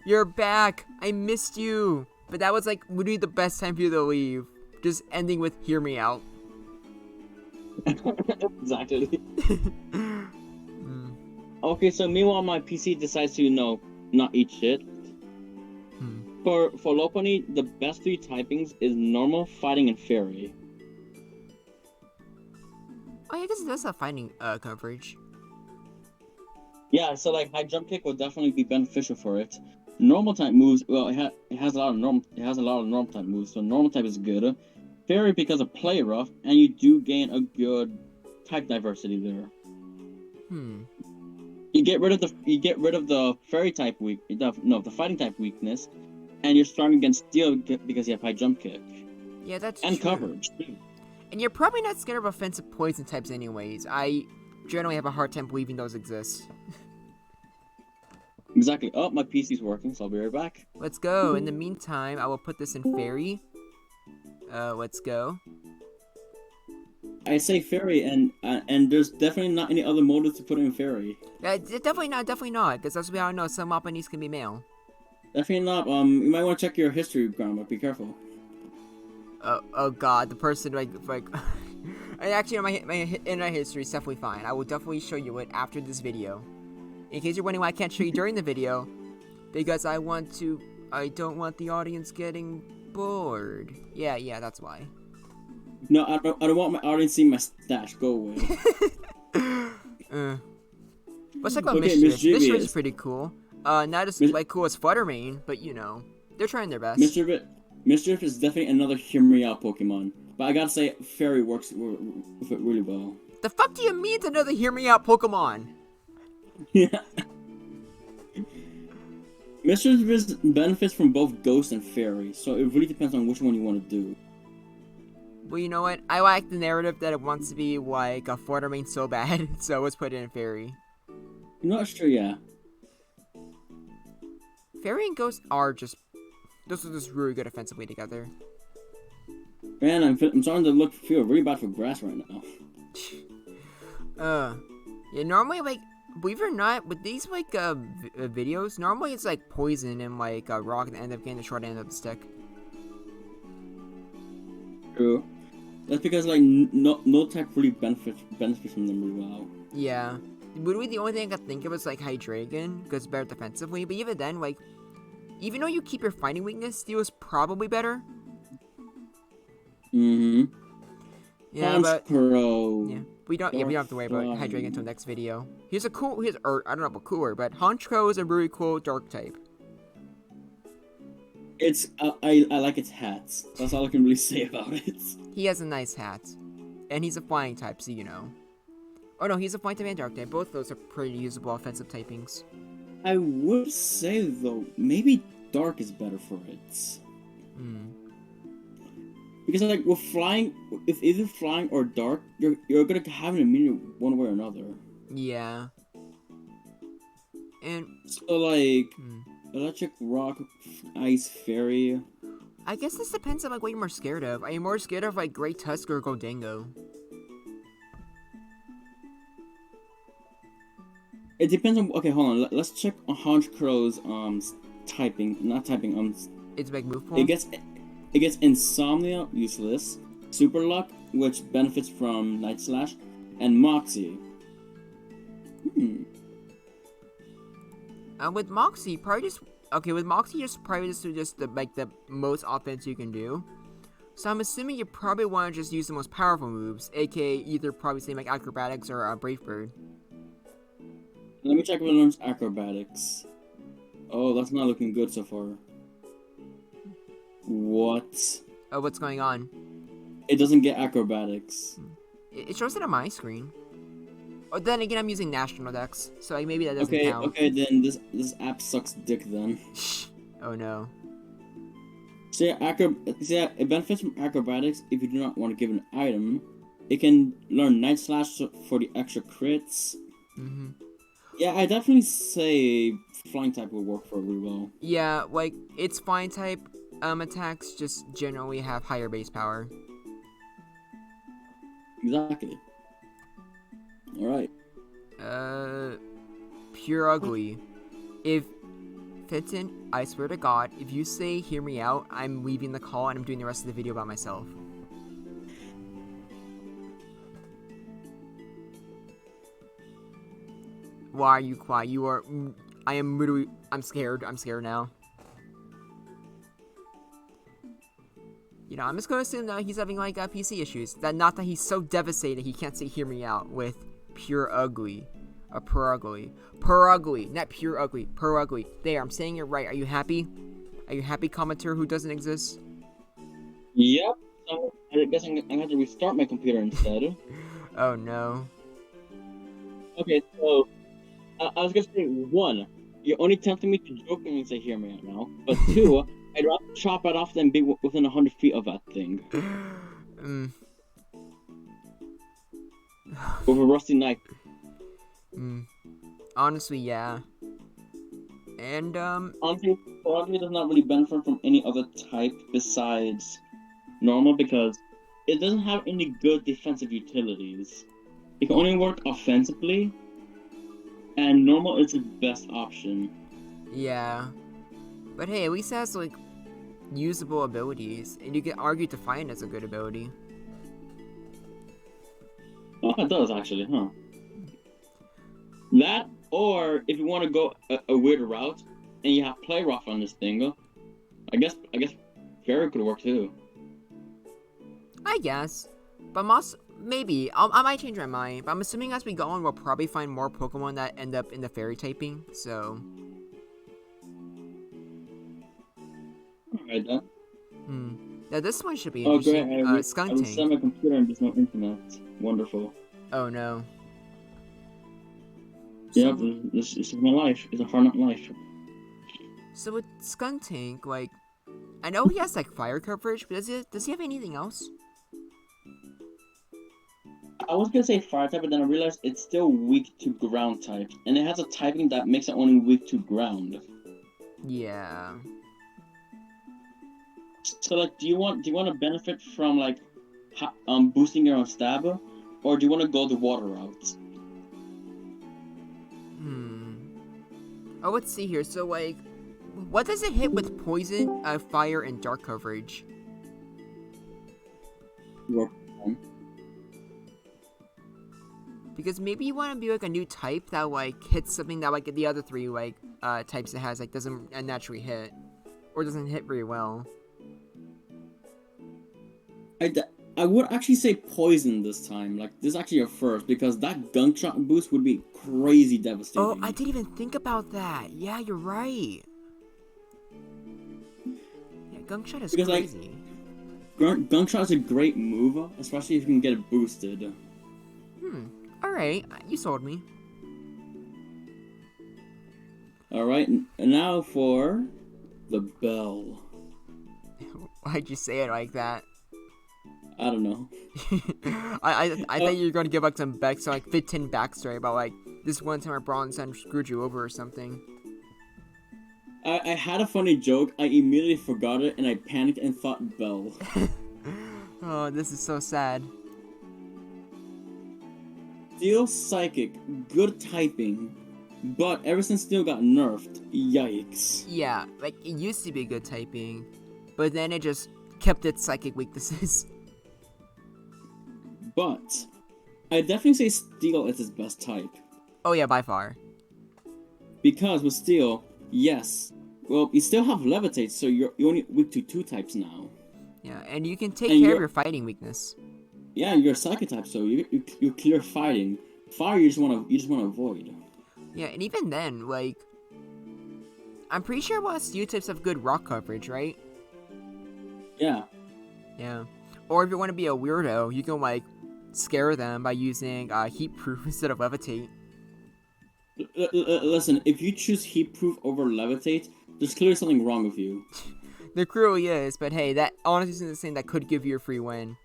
You're back! I missed you! But that was like literally the best time for you to leave. Just ending with hear me out. Exactly. Okay, so meanwhile my PC decides to, not eat shit. For Lopunny, the best 3 typings is normal, fighting, and fairy. Oh yeah, I guess it does have fighting coverage. Yeah, so like high jump kick will definitely be beneficial for it. Normal type moves, well, it has a lot of normal type moves, so normal type is good. Fairy because of play rough, and you do gain a good type diversity there. You get rid of the fairy type the fighting type weakness, and you're strong against steel because you have high jump kick. Yeah, that's and true. coverage too. And you're probably not scared of offensive poison types anyways. I generally have a hard time believing those exist. Exactly. Oh, my PC's working, so I'll be right back. Let's go. In the meantime, I will put this in fairy. Let's go. I say fairy, and there's definitely not any other motives to put in fairy. Definitely not, because as we all know, some Wapanis can be male. Definitely not. You might want to check your history, Grandma. Be careful. Oh God, the person like. And actually, my internet history is definitely fine. I will definitely show you it after this video. In case you're wondering why I can't show you during the video, because I don't want the audience getting bored. Yeah, that's why. No, I don't want my audience seeing my stash. Go away. Let's talk about Okay, Mischief. Mischief is Mischievous. pretty cool. Not as like cool as Fluttermane, but you know, they're trying their best. Mischief is definitely another Hear Me Out Pokemon. But I gotta say, Fairy works with it really well. The fuck do you mean it's another Hear Me Out Pokemon? Yeah. Mischief benefits from both Ghost and Fairy, so it really depends on which one you want to do. Well, you know what? I like the narrative that it wants to be like a Fluttermane so bad, so let's put it in Fairy. I'm not sure, yeah. Fairy and Ghost are just... Those are just really good offensively together. Man, I'm starting to feel really bad for grass right now. Yeah, normally, like, believe it or not, with these, like, videos, normally it's, like, poison and, like, rock that end up getting the short end of the stick. True. That's because, like, no tech really benefits from them really well. Yeah. Literally, the only thing I could think of is, like, Hydreigon, because it's better defensively, but even then, like, even though you keep your fighting weakness, Steel is probably better. Mm-hmm. Yeah, but... Crow. Yeah. We don't have to worry about Hydreigon until next video. I don't know about cooler, but Honchkrow is a really cool dark type. It's, I like its hats. That's all I can really say about it. He has a nice hat. And he's a flying type, so you know. Oh no, he's a flying type and dark type. Both of those are pretty usable offensive typings. I would say, though, maybe dark is better for it. Because, like, with flying, if either flying or dark, you're gonna have an immunity one way or another. Yeah. And... So, like, electric, rock, ice, fairy... I guess this depends on, like, what you're more scared of. Are you more scared of, like, Great Tusk or Goldango? It depends on... Okay, hold on. Let's check on Honchkrow's, It's big move pool? It gets Insomnia, useless. Super Luck, which benefits from Night Slash. And Moxie. With Moxie, probably just... Okay, with Moxie, just probably just the most offense you can do. So I'm assuming you probably want to just use the most powerful moves, aka either probably say like Acrobatics or Brave Bird. Let me check if it learns Acrobatics. Oh, that's not looking good so far. What? Oh, what's going on? It doesn't get Acrobatics. It shows it on my screen. Oh, then again, I'm using National Dex, so maybe that doesn't count. Okay, then this app sucks dick then. Oh no. So yeah, it benefits from Acrobatics if you do not want to give an item. It can learn Night Slash for the extra crits. Yeah, I definitely say Flying type will work for it really well. Yeah, like, its Flying type attacks just generally have higher base power. Exactly. Alright. Pure Ugly. If Fitton, I swear to God, if you say hear me out, I'm leaving the call and I'm doing the rest of the video by myself. Why are you quiet? You are... I am literally... I'm scared. I'm scared now. You know, I'm just gonna assume that he's having, like, PC issues. Not that he's so devastated he can't say hear me out with Pure Ugly. Pure Ugly. Pure Ugly. Not Pure Ugly. Pure Ugly. There, I'm saying it right. Are you happy? Are you happy, commenter who doesn't exist? Yep. So, I guess I'm gonna have to restart my computer instead. Oh, no. Okay, so... I was gonna say, 1, you're only tempting me to jokingly say hear me out now. But 2, I'd rather chop it off than be within 100 feet of that thing. With a rusty knife. Honestly, yeah. And, Honestly, Froggy does not really benefit from any other type besides normal because it doesn't have any good defensive utilities. It can only work offensively, and normal is the best option. yeah. But hey, at least it has like usable abilities, and you can argue Defiant is a good ability. Oh, it does actually, huh? That, or if you want to go a weird route, and you have play rough on this thing, I guess Fairy could work too. I guess, but maybe I might change my mind. But I'm assuming as we go on, we'll probably find more Pokemon that end up in the Fairy typing. So. Alright then. Now this one should be Oh great! interesting. I Skunk reset Tank. my computer and there's no internet. Wonderful. Oh no. Yeah, So, this is my life. It's a hard life. so with Skunk Tank, like, I know he has like fire coverage, but does he have anything else? I was gonna say fire type, but then I realized it's still weak to ground type, and it has a typing that makes it only weak to ground. Yeah. So like, do you want to benefit from like, boosting your own stab, or do you want to go the water route? Oh, let's see here. So like, what does it hit with poison, fire, and dark coverage? Because maybe you want to be like a new type that like hits something that like the other three like types it has like doesn't naturally hit, or doesn't hit very well. I would actually say poison this time. Like, this is actually a first, because that gunk shot boost would be crazy devastating. Oh, I didn't even think about that. Yeah, you're right. Yeah, gunk shot is because, crazy. Like, gunk shot is a great move, especially if you can get it boosted. Alright, you sold me. Alright, and now for the bell. Why'd you say it like that? I don't know. I thought you were going to give like some like 15 backstory about like this one time our bronze son screwed you over or something. I had a funny joke, I immediately forgot it, and I panicked and thought bell. Oh, this is so sad. Steel Psychic, good typing, but ever since Steel got nerfed, yikes. Yeah, like it used to be good typing, but then it just kept its psychic weaknesses. But I definitely say Steel is his best type. Oh yeah, by far. Because with Steel, yes, well, you still have Levitate, so you're only weak to 2 types now. Yeah, and you can take care of your fighting weakness. Yeah, you're a Psychic type, so you clear fighting. Fire, you just wanna avoid. Yeah, and even then, like, I'm pretty sure most Steel types have good rock coverage, right? Yeah. Yeah. Or if you want to be a weirdo, you can like scare them by using heat proof instead of levitate. Listen, if you choose heat proof over levitate, there's clearly something wrong with you. There clearly is, but hey, that honestly is the thing that could give you a free win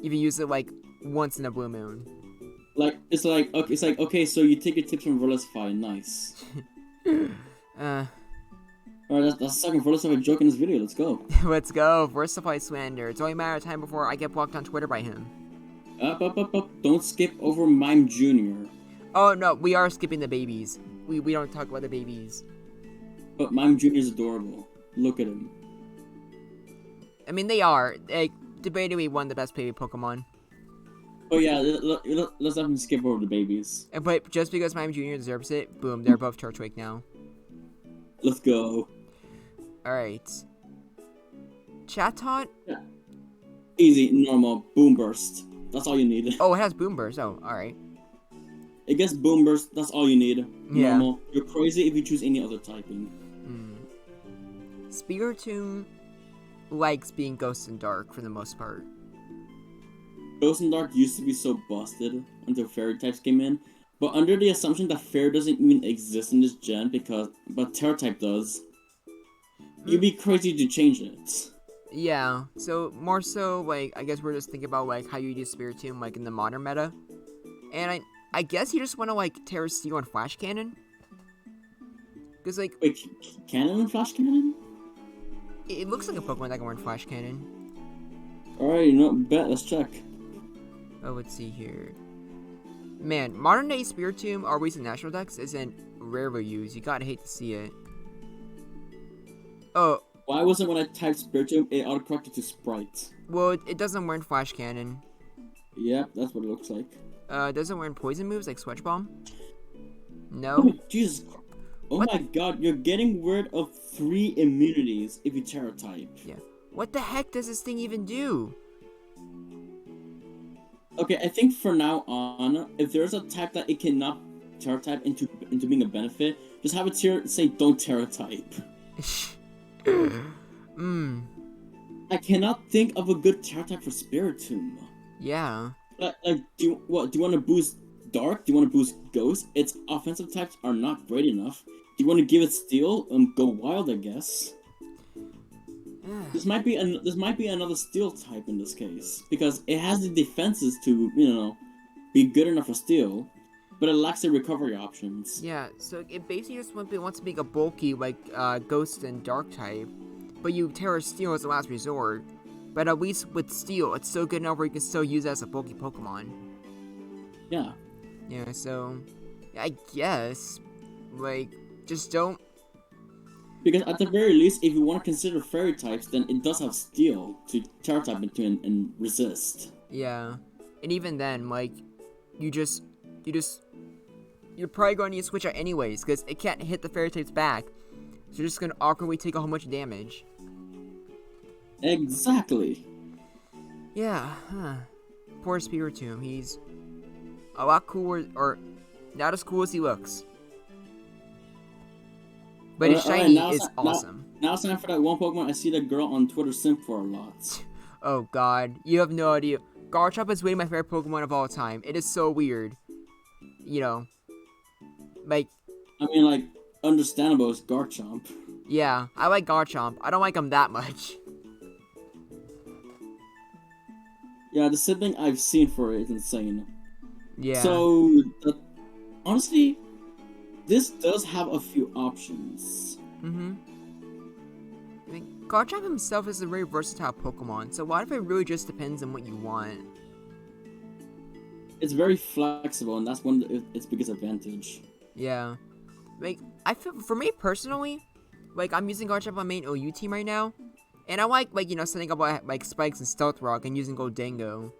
if you use it like once in a blue moon. Like it's like okay, so you take your tips from Verlisify, nice. Alright, that's the second Verlisify joke in this video. Let's go. Let's go, Verlisify slander. It's only a matter of time before I get blocked on Twitter by him. Up. Don't skip over Mime Jr. Oh no, we are skipping the babies. We don't talk about the babies. But Mime Jr. is adorable. Look at him. I mean, they are. Like, debatably one of the best baby Pokemon. Oh yeah, let's have him skip over the babies. But just because Mime Jr. deserves it, boom, they're both Turtwig now. Let's go. Alright. Chatot? Yeah. Easy, normal, Boom Burst. That's all you need. Oh, it has Boom Burst. Oh, alright. It gets Boom Burst, that's all you need. Yeah. Normal. You're crazy if you choose any other typing. Spiritomb likes being Ghost and Dark for the most part. Ghost and Dark used to be so busted until Fairy types came in, but under the assumption that Fairy doesn't even exist in this gen but Terra type does, you'd be crazy to change it. Yeah, so more so, like, I guess we're just thinking about, like, how you use Spiritomb, like, in the modern meta. And I guess you just want to, like, Terra Steel and Flash Cannon? Because, like... Wait, Cannon and Flash Cannon? It looks like a Pokemon that can run Flash Cannon. Alright, you know, bet, let's check. Oh, let's see here. Man, modern day Spiritomb, always in National Dex, isn't rarely used. You gotta hate to see it. Oh, Why was it when I typed Spiritomb, it autocorrected to Sprite? well, it doesn't work in Flash Cannon. Yep, that's what it looks like. Doesn't wear poison moves like Switch Bomb? Oh, No? Jesus. Oh What? my god, you're getting rid of 3 immunities if you Terra type. Yeah. What the heck does this thing even do? Okay, I think for now on, if there's a type that it cannot Terra type into being a benefit, just have it say don't Terra type. I cannot think of a good Terra type for Spiritomb. Yeah. Like, do you want to boost Dark? Do you want to boost Ghost? Its offensive types are not great enough. Do you want to give it Steel? Go Wild, I guess. This might be another Steel type in this case because it has the defenses to be good enough for Steel, but it lacks the recovery options. Yeah, so it basically just wants to make a bulky, like, Ghost and Dark type, but you Terra Steel as the last resort. But at least with Steel, it's so good enough where you can still use it as a bulky Pokemon. Yeah. Yeah, so, I guess, like, just don't... Because at the very least, if you want to consider Fairy types, then it does have Steel to Terra type into and resist. Yeah, and even then, like, you're probably going to need to switch out anyways, because it can't hit the Fairy types back. So you're just going to awkwardly take a whole bunch of damage. Exactly. Yeah, huh. Poor Spiritomb, he's a lot cooler, or not as cool as he looks. But his shiny is awesome. Now it's time for that one Pokemon I see that girl on Twitter simp for a lot. Oh god, you have no idea. Garchomp is way my favorite Pokemon of all time. It is so weird. You know, like... I mean, like, understandable is Garchomp. Yeah, I like Garchomp. I don't like him that much. Yeah, the sibling I've seen for it is insane. Yeah. So, honestly, this does have a few options. Mm-hmm. I mean, Garchomp himself is a very versatile Pokemon, so what if it really just depends on what you want? It's very flexible, and that's one of its biggest advantage. Yeah. Like, I feel, for me personally, like, I'm using Garchomp on main OU team right now, and I like, setting up, like, Spikes and Stealth Rock and using Goldango.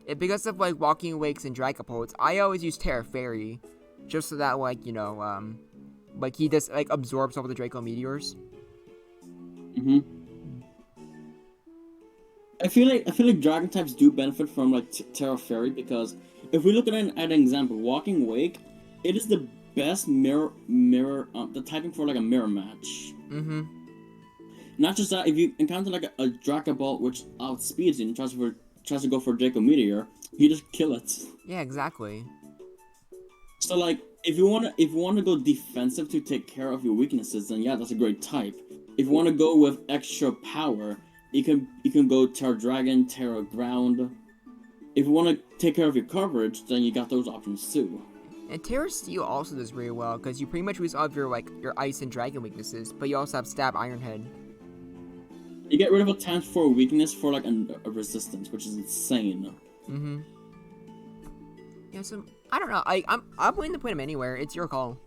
And because of, like, Walking Wakes and Dragapults, I always use Terra Fairy, just so that, like, like, he just, like, absorbs all the Draco Meteors. Mm-hmm. I feel like Dragon types do benefit from, like, Terra Fairy, because if we look at an example, Walking Wake, it is the best the typing for, like, a mirror match. Mm-hmm. Not just that, if you encounter, like, a Dragapult which outspeeds you and tries to go for Draco Meteor, you just kill it. Yeah, exactly. So, like, if you wanna go defensive to take care of your weaknesses, then yeah, that's a great type. If you wanna go with extra power, you can go Terra Dragon, Terra Ground. If you wanna take care of your coverage, then you got those options too. And Terra Steel also does very well, because you pretty much use all of your, like, your Ice and Dragon weaknesses, but you also have Stab Iron Head. You get rid of a times 4 weakness for, like, a resistance, which is insane. Mm-hmm. Yeah, so, I don't know, I'm willing to put him anywhere, it's your call.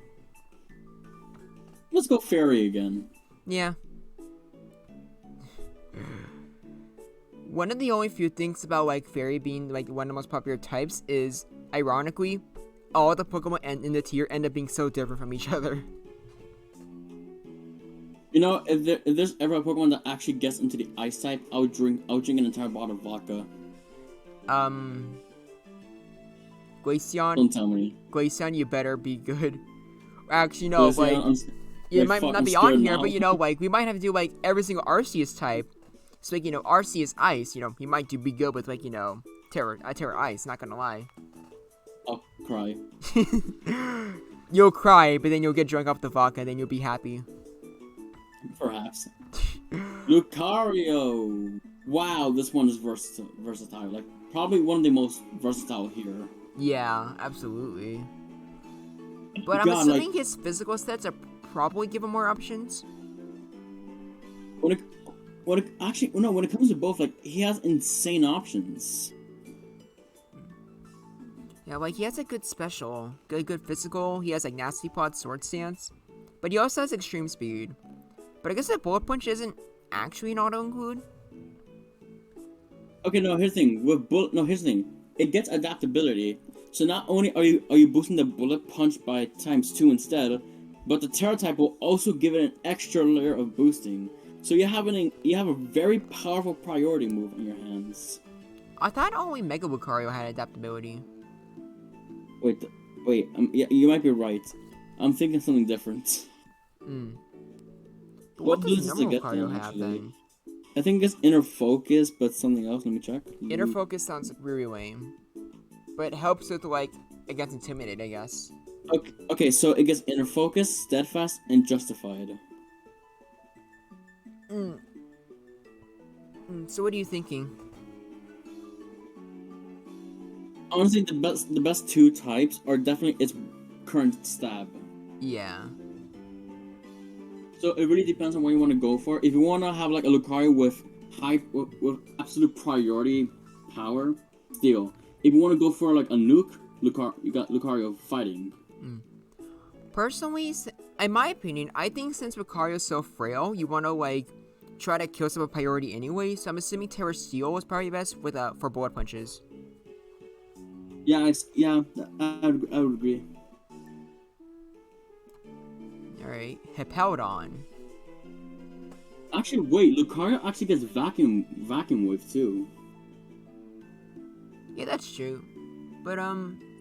Let's go Fairy again. Yeah. One of the only few things about, like, Fairy being, like, one of the most popular types is, ironically, all the Pokemon in the tier end up being so different from each other. You know, if there's ever a Pokemon that actually gets into the Ice type, I would drink an entire bottle of vodka. Glaceon. Don't tell me. Glaceon, you better be good. Actually, no, Glaceon, like, you might not be on here, now. but, like, we might have to do, like, every single Arceus type. So, like, Arceus Ice, he might be good with, like, Terra Ice, not gonna lie. I'll cry. You'll cry, but then you'll get drunk off the vodka, and then you'll be happy. Perhaps. Lucario! Wow, this one is versatile. Like, probably one of the most versatile here. Yeah, absolutely. But I'm God, assuming like, his physical stats are probably give him more options. when it comes to both, like, he has insane options. Yeah, like, he has a good special, good physical, he has, like, Nasty Pod, Sword Stance, but he also has extreme speed. But I guess the bullet punch isn't actually an auto include. Okay, no, here's the thing. Here's the thing. It gets adaptability. So not only are you boosting the bullet punch by ×2 instead, but the Terra type will also give it an extra layer of boosting. So you have a very powerful priority move on your hands. I thought only Mega Lucario had adaptability. Wait, yeah, you might be right. I'm thinking something different. What does boosts normal it get Lucario then, have actually? then? I think it's Inner Focus, but something else. Let me check. Inner Focus sounds really lame. But it helps with, like, against Intimidate, I guess. Okay, so it gets Inner Focus, Steadfast, and Justified. So what are you thinking? Honestly, the best two types are definitely its current stab. Yeah. So it really depends on what you want to go for. If you want to have like a Lucario with absolute priority power, Steel. If you want to go for like a nuke, you got Lucario Fighting. Personally, in my opinion, I think since Lucario's so frail, you want to like try to kill some with priority anyway. So I'm assuming Terra Steel is probably best with for bullet punches. Yeah, I would agree. Alright, Hippowdon. Actually, wait, Lucario actually gets Vacuum Wave too. Yeah, that's true. But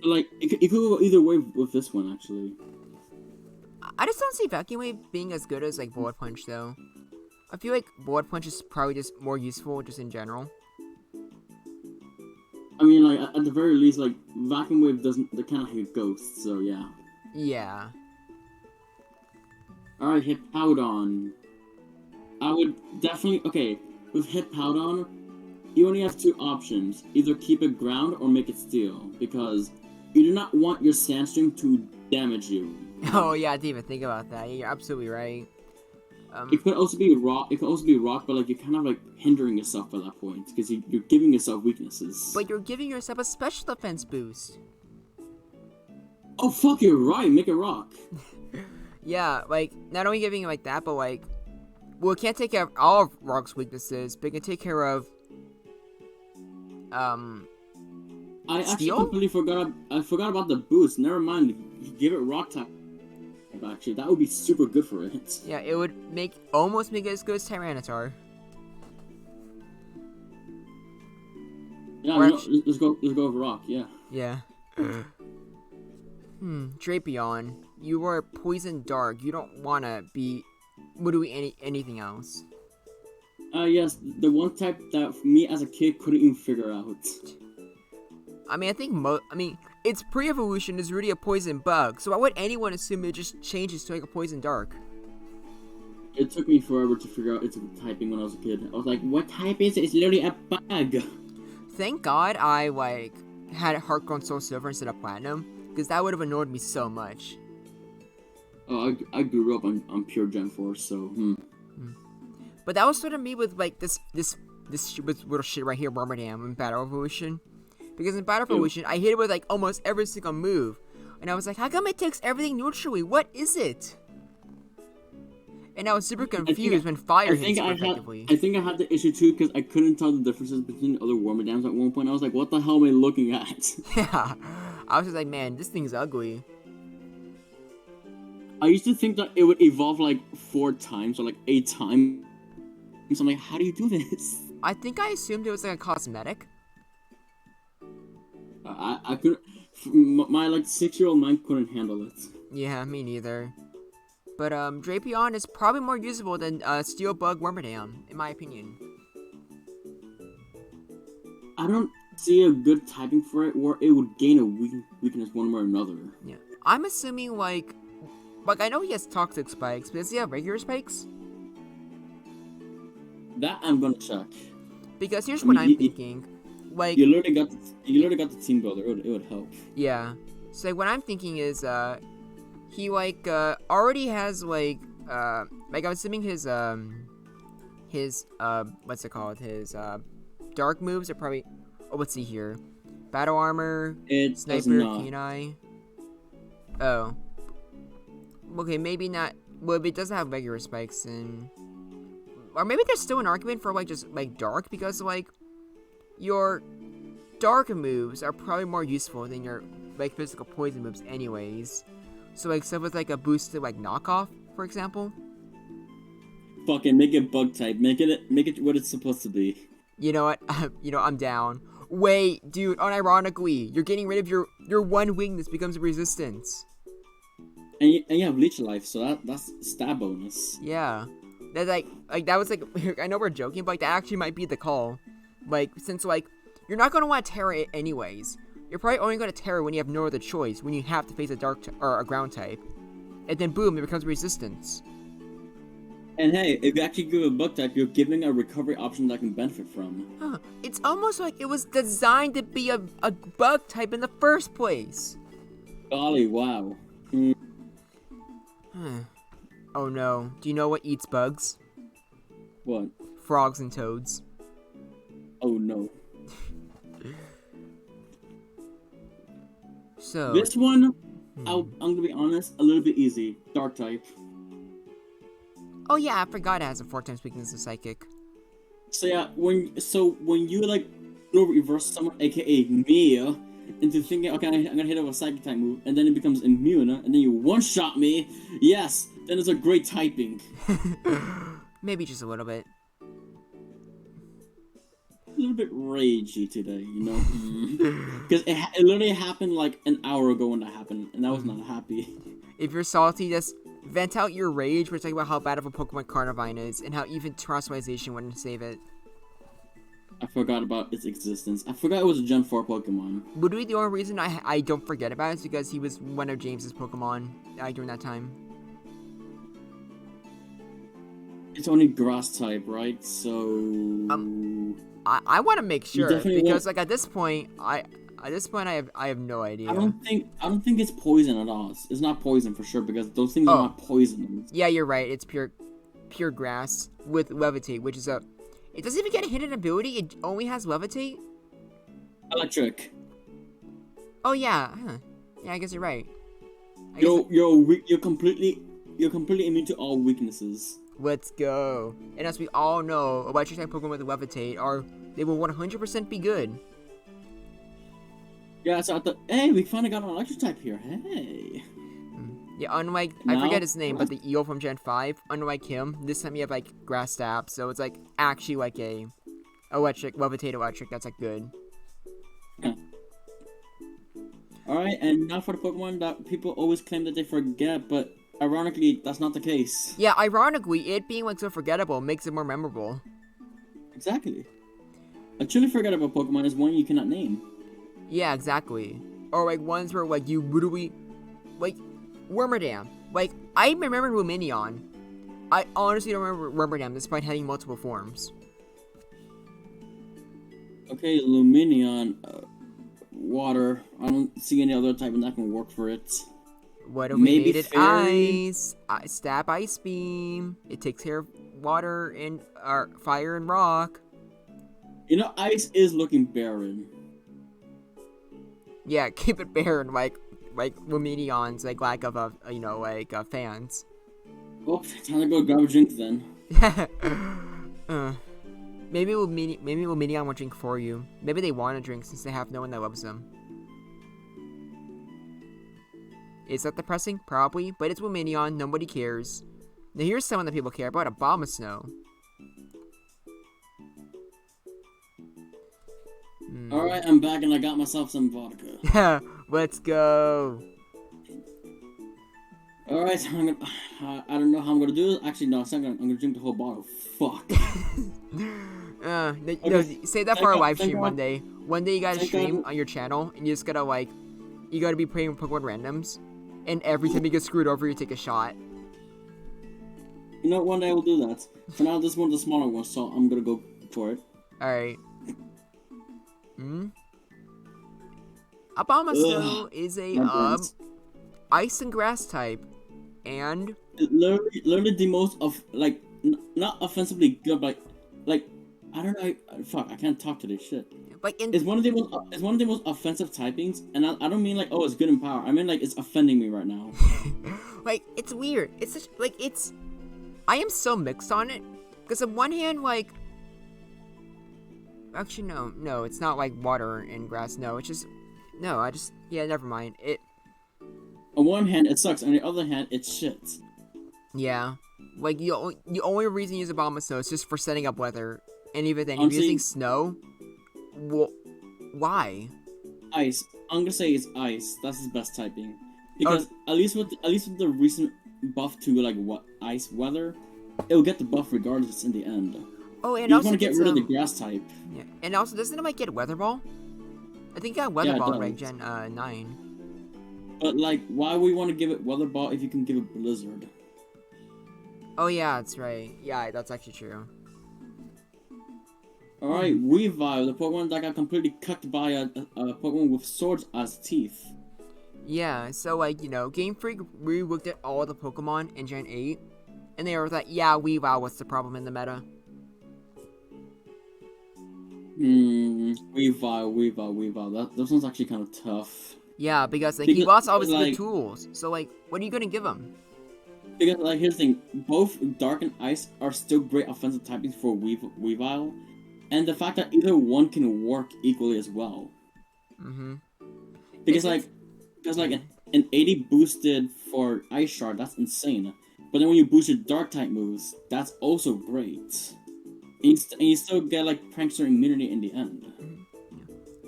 like it could go either way with this one actually. I just don't see Vacuum Wave being as good as like Bullet Punch though. I feel like Bullet Punch is probably just more useful just in general. I mean, like at the very least, like Vacuum Wave doesn't. They're kind of like a ghost, so yeah. Yeah. All right, Hippowdon. I would definitely with Hippowdon. You only have two options: either keep it ground or make it steel, because you do not want your Sandstream to damage you. Oh yeah, I didn't even think about that. You're absolutely right. It could also be rock. But like you're kind of like hindering yourself at that point because you're giving yourself weaknesses. But you're giving yourself a special defense boost. Oh fuck, you're right. Make it rock. Yeah, like not only giving it like that, but like, well, it can't take care of all of Rock's weaknesses, but it can take care of. I actually Steel? completely forgot. I forgot about the boost. Never mind. Give it rock type. Actually, that would be super good for it. Yeah, it would almost make it as good as Tyranitar. Yeah, let's go with rock. Yeah. Yeah. Drapion, you are poison dark. You don't wanna be doing anything else. Yes, the one type that me as a kid couldn't even figure out. I mean, I think its pre-evolution is really a poison bug, so why would anyone assume it just changes to like a poison dark? It took me forever to figure out its typing when I was a kid. I was like, what type is it? It's literally a bug. Thank God I like had Heartgrown Soul Silver instead of Platinum, because that would have annoyed me so much. Oh, I grew up on pure Gen 4, so But that was sort of me with like this little shit right here, Wormadam, in Battle Evolution. Because in Battle Evolution, I hit it with like almost every single move. And I was like, how come it takes everything neutrally? What is it? And I was super confused when fire hit super effectively. I think I had the issue too because I couldn't tell the differences between other Wormadams at one point. I was like, what the hell am I looking at? Yeah. I was just like, man, this thing's ugly. I used to think that it would evolve like 4 times or like 8 times. So I'm like, how do you do this? I think I assumed it was like a cosmetic. I couldn't. My like 6-year-old mind couldn't handle it. Yeah, me neither. But Drapion is probably more usable than Steel Bug Wormadam, in my opinion. I don't see a good typing for it where it would gain a weakness one way or another. Yeah, I'm assuming like I know he has toxic spikes, but does he have regular spikes? That I'm gonna check. Because here's what I'm thinking. Like you literally got the team builder. It would help. Yeah. So what I'm thinking is he like already has like I'm assuming his what's it called? His dark moves are probably let's see here. Battle armor, sniper, keen eye. Oh. Okay, maybe not Well, it doesn't have regular spikes, and or maybe there's still an argument for like just like dark, because like your dark moves are probably more useful than your like physical poison moves, anyways. So like stuff with like a boosted like knockoff, for example. Fucking make it bug type. Make it what it's supposed to be. You know what? I'm down. Wait, dude. Unironically, you're getting rid of your one weakness becomes a resistance. And you have leech life, so that's stab bonus. Yeah, that's like that was like I know we're joking, but like that actually might be the call. Like since like you're not gonna want to Terra it anyways. You're probably only gonna Terra when you have no other choice, when you have to face a dark or a ground type, and then boom, it becomes resistance. And hey, if you actually give a bug type, you're giving a recovery option that I can benefit from. Huh. It's almost like it was designed to be a bug type in the first place. Golly, wow. Oh no. Do you know what eats bugs? What? Frogs and toads. Oh no. So this one, I'm gonna be honest, a little bit easy. Dark type. oh yeah, I forgot it has a 4 times weakness of psychic. So yeah, when you like reverse someone, aka me, into thinking, okay, I'm gonna hit up a psychic type move, and then it becomes immune, and then you one-shot me, yes, then it's a great typing. Maybe just a little bit. A little bit ragey today, you know? Because it literally happened like an hour ago when that happened, and I was not happy. If you're salty, just vent out your rage. We're talking about how bad of a Pokemon Carnivine is, and how even Terastallization wouldn't save it. I forgot about its existence. I forgot it was a Gen 4 Pokemon. Literally, the only reason I don't forget about it is because he was one of James's Pokemon during that time. It's only grass type, right? So I want to make sure because won't... like at this point I have no idea. I don't think it's poison at all. It's not poison for sure because those things are not poisonous. Yeah, you're right. It's pure grass with Levitate, which is it doesn't even get a hidden ability. It only has Levitate. Electric. Oh yeah, yeah. I guess you're right. You're completely immune to all weaknesses. Let's go. And as we all know, electric type Pokemon with Levitate they will 100% be good. Yeah, so I thought, hey, we finally got an electric type here. Hey. Yeah, unlike I forget his name, but the eel from Gen 5, unlike him, this time you have like grass stab, so it's like actually like a Levitate electric that's like good. Yeah. Alright, and now for the Pokemon that people always claim that they forget, but ironically, that's not the case. Yeah, ironically, it being like so forgettable makes it more memorable. Exactly. A truly forgettable Pokemon is one you cannot name. Yeah, exactly. Or like ones where like you literally, like Wormadam. Like I remember Lumineon. I honestly don't remember Wormadam despite having multiple forms. Okay, Lumineon, water. I don't see any other type that can work for it. What if we made it ice? Stab Ice Beam. It takes care of water and fire and rock. You know, ice is looking barren. Yeah, keep it barren, like Lumineon's like lack of fans. Well, time to go grab a drink then. Maybe Lumineon will drink for you. Maybe they want to drink since they have no one that loves them. Is that depressing? Probably, but it's Lumineon, nobody cares. Now here's someone that people care about, Abomasnow. Alright, I'm back and I got myself some vodka. Yeah, let's go. Alright, I don't know how I'm gonna do this. Actually, no, I'm gonna drink the whole bottle. Fuck. No, save that for our live stream one day. One day you gotta stream on your channel, and you just gotta you gotta be playing Pokemon randoms, and every time you get screwed over, you take a shot. You know, one day I will do that. For now, this one's the smaller one, so I'm gonna go for it. Alright. Abomasnow is a ice and grass type, and literally the most not offensively good, but like I don't know. Fuck, I can't talk to this shit. It's one of the most offensive typings, and I don't mean like, oh, it's good in power. I mean like it's offending me right now. Like, it's weird. It's such, like, it's... I am so mixed on it. Because on one hand, like... Actually, no, it's not like water and grass. No, it's just... No, yeah, never mind. On one hand, it sucks. On the other hand, it's shit. Yeah. Like, the only reason you use Abomasnow is just for setting up weather. And even then, you're Honestly, using snow? Why? Ice. I'm gonna say it's ice. That's his best typing. Because at least with the recent buff to like what ice weather, it'll get the buff regardless in the end. Oh, and you also want to get rid of the grass type. Yeah, and also doesn't it like get Weather Ball? I think it got Weather Ball in Reg Gen 9. But like, why would you want to give it Weather Ball if you can give it Blizzard? Oh yeah, that's right. Yeah, that's actually true. Alright, Weavile, the Pokemon that got completely cut by a Pokemon with swords as teeth. Yeah, so like, Game Freak re-looked at all the Pokemon in Gen 8, and they were like, yeah, Weavile was the problem in the meta. Weavile. Those one's actually kind of tough. Yeah, because he lost all his good tools, so like, what are you gonna give him? Because like, here's the thing, both Dark and Ice are still great offensive typings for Weavile, and the fact that either one can work equally as well. Because like an 80 boosted for Ice Shard, that's insane. But then when you boost your Dark type moves, that's also great. And you still get like Prankster immunity in the end.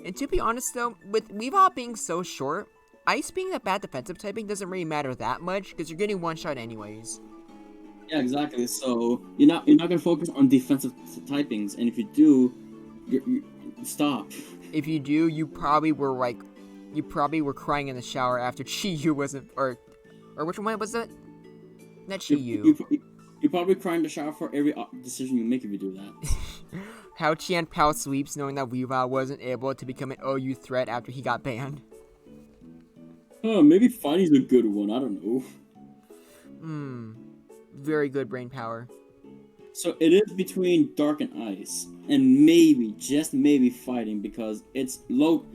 And to be honest though, with Weavile being so short, Ice being a bad defensive typing doesn't really matter that much because you're getting one shot anyways. Yeah, exactly. So you're not gonna focus on defensive typings, and if you do, you stop. If you do, you probably were crying in the shower after Chi-Yu wasn't, or which one was it? Not Chi-Yu. You probably cry in the shower for every decision you make if you do that. How Qian Pao sleeps knowing that Weavile wasn't able to become an OU threat after he got banned. Maybe fighting's a good one, I don't know. Very good brain power. So it is between Dark and Ice, and maybe, just maybe fighting, because it's low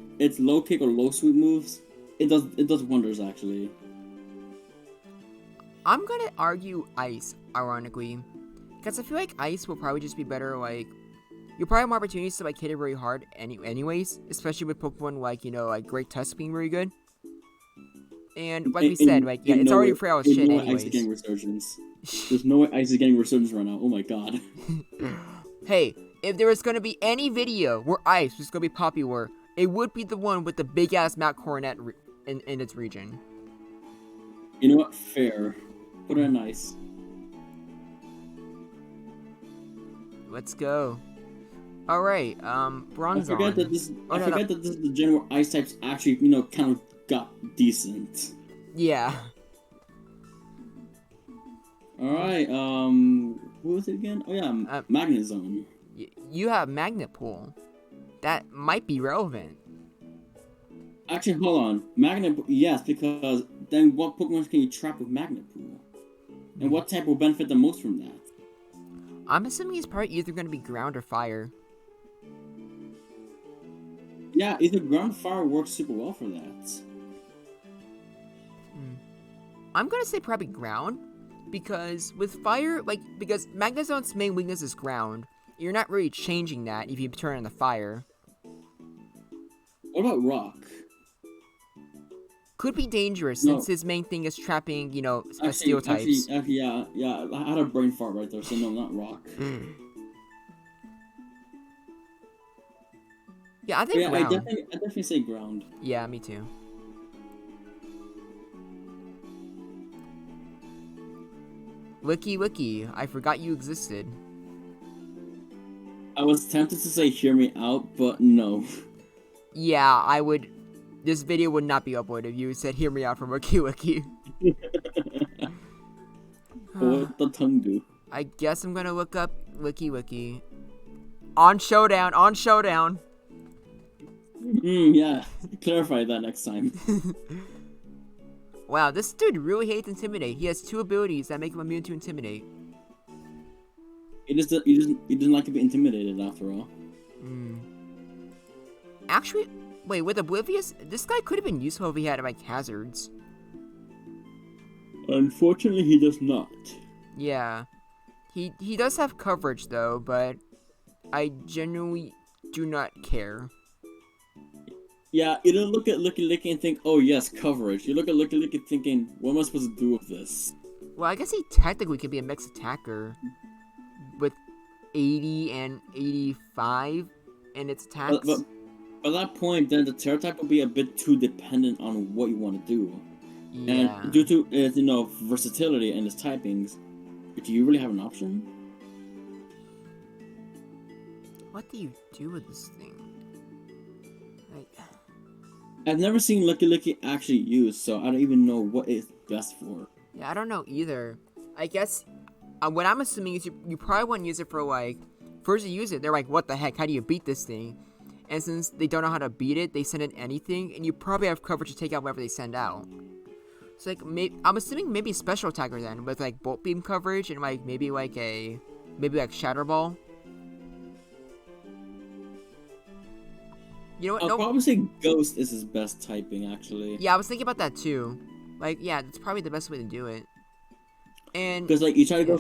kick or low sweep moves. It does wonders actually. I'm gonna argue Ice, ironically, because I feel like Ice will probably just be better. Like, you'll probably have more opportunities to like hit it really hard, anyways, especially with Pokemon like Great Tusk being really good. And like we said, like it's already frail as shit, anyways. Ice is getting resurgence. There's no way Ice is getting resurgence right now. Oh my god. Hey, if there was gonna be any video where Ice was gonna be popular, it would be the one with the big ass Mount Coronet in its region. You know what? Fair. Put it on Ice. Let's go. All right, Bronzong. I forget that this is the gen where Ice types actually, kind of got decent. Yeah. Alright, who was it again? Oh yeah, Magnet Zone. You have Magnet Pool. That might be relevant. Actually, hold on. Magnet, yes, because then what Pokemon can you trap with Magnet Pool? And what type will benefit the most from that? I'm assuming it's probably either going to be ground or fire. Yeah, either ground or fire works super well for that. I'm going to say probably ground, because with fire, because Magnezone's main weakness is ground, you're not really changing that if you turn on the fire. What about rock? Could be dangerous since his main thing is trapping, steel types. Actually, yeah, I had a brain fart right there, so no, not rock. Yeah, I think ground. I definitely say ground. Yeah, me too. Wiki, I forgot you existed. I was tempted to say hear me out, but no. Yeah, I would. This video would not be uploaded if you said hear me out from Wiki. What the tongue do? I guess I'm gonna look up Wiki. On Showdown. Yeah, clarify that next time. Wow, this dude really hates Intimidate. He has 2 abilities that make him immune to Intimidate. He doesn't like to be intimidated after all. Actually, wait, with Oblivious, this guy could have been useful if he had, hazards. Unfortunately, he does not. Yeah. He does have coverage though, but I genuinely do not care. Yeah, you don't look at Licky Licky and think, oh yes, coverage. You look at Licky Licky thinking, what am I supposed to do with this? Well, I guess he technically could be a mixed attacker with 80 and 85 in its attacks. But by that point, then the Terra type will be a bit too dependent on what you want to do. Yeah. And due to versatility and its typings, do you really have an option? What do you do with this thing? Like, I've never seen Licky Licky actually used, so I don't even know what it's best for. yeah, I don't know either. I guess what I'm assuming is you probably wouldn't use it for like, first you use it, they're like, what the heck? How do you beat this thing? And since they don't know how to beat it, they send in anything, and you probably have coverage to take out whatever they send out. So like, I'm assuming maybe special attacker then, with like bolt beam coverage and like maybe like shatter ball. You know what? I'll probably say Ghost is his best typing, actually. Yeah, I was thinking about that too. Like, yeah, that's probably the best way to do it. And because like you try to go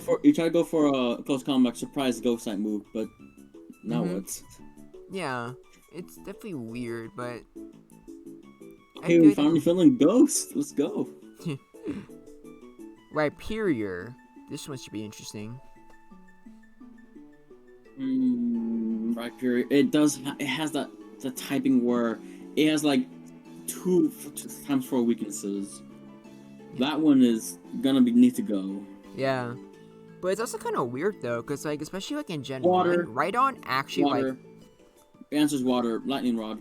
for a close combat surprise Ghost type move, but now what? Yeah, it's definitely weird, but okay, we finally feeling Ghost. Let's go. Rhyperior. This one should be interesting. Rhyperior. It has the typing where it has like 2 times 4 weaknesses. That one is gonna need to go. Yeah, but it's also kind of weird though, cause like especially like in Gen 1, Water. Rhydon actually Water. Answers water. Lightning rod.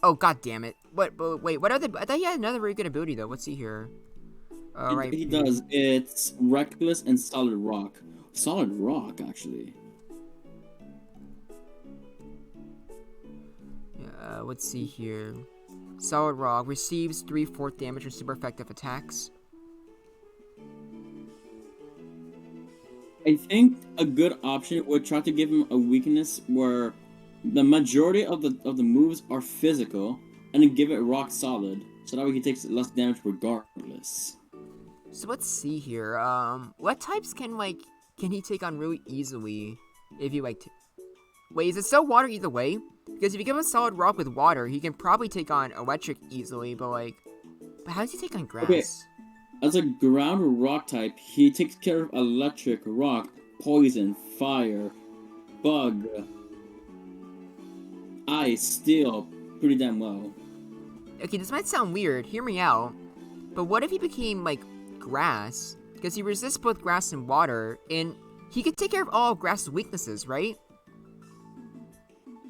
Oh god damn it! What? But wait, what other? I thought he had another very good ability though. What's he here? Right. He does. It's reckless and solid rock. Solid rock, actually. Yeah. Let's see here. Solid rock receives 3/4 damage from super effective attacks. I think a good option would try to give him a weakness where the majority of the moves are physical, and then give it rock solid, so that way he takes less damage regardless. So let's see here. What types can he take on really easily? If you wait, is it still water either way? Because if you give him solid rock with water, he can probably take on electric easily. But how does he take on grass? Okay. As a ground rock type, he takes care of electric, rock, poison, fire, bug, ice, steel, pretty damn well. Okay, this might sound weird. Hear me out. But what if he became like grass? Because he resists both grass and water, and he could take care of all of grass's weaknesses, right?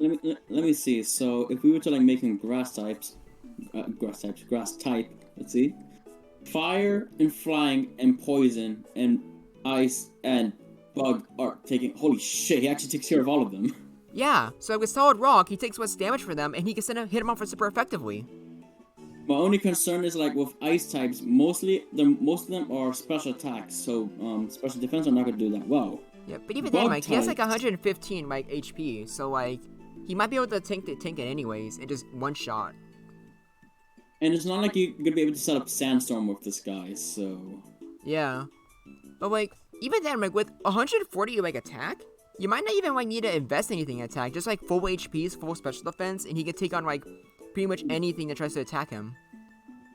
Let me see. So if we were to like make him grass type, let's see. Fire and flying and poison and ice and bug are taking. Holy shit! He actually takes care of all of them. Yeah. So with solid rock, he takes less damage for them, and he can hit them off super effectively. My only concern is like with ice types, most of them are special attacks, so special defense are not gonna do that well. Yeah, but even then, he has like 115 HP, so like he might be able to tank it anyways, in just one shot. And it's not like you're gonna be able to set up Sandstorm with this guy, so... Yeah. But like, even then, like with 140 attack, you might not even need to invest anything in attack, just like full HP's, full special defense, and he can take on pretty much anything that tries to attack him.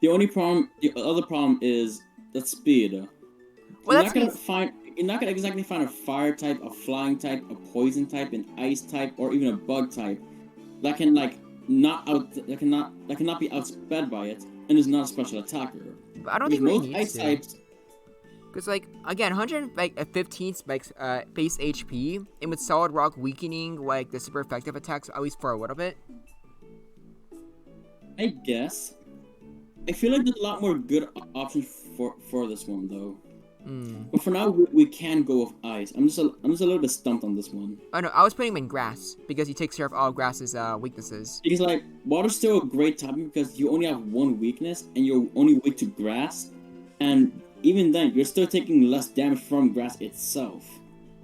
The other problem is the speed. Well, you're not gonna exactly find a fire type, a flying type, a poison type, an ice type, or even a bug type that can not be outsped by it and is not a special attacker. But I don't think most ice types. Because again, 115 base HP, and with solid rock weakening the super effective attacks at least for a little bit. I guess. I feel like there's a lot more good options for this one though. But for now, we can go with ice. I'm just a little bit stumped on this one. Oh no, I was putting him in grass because he takes care of all grass's weaknesses. Because water's still a great typing because you only have one weakness and you're only weak to grass, and even then you're still taking less damage from grass itself.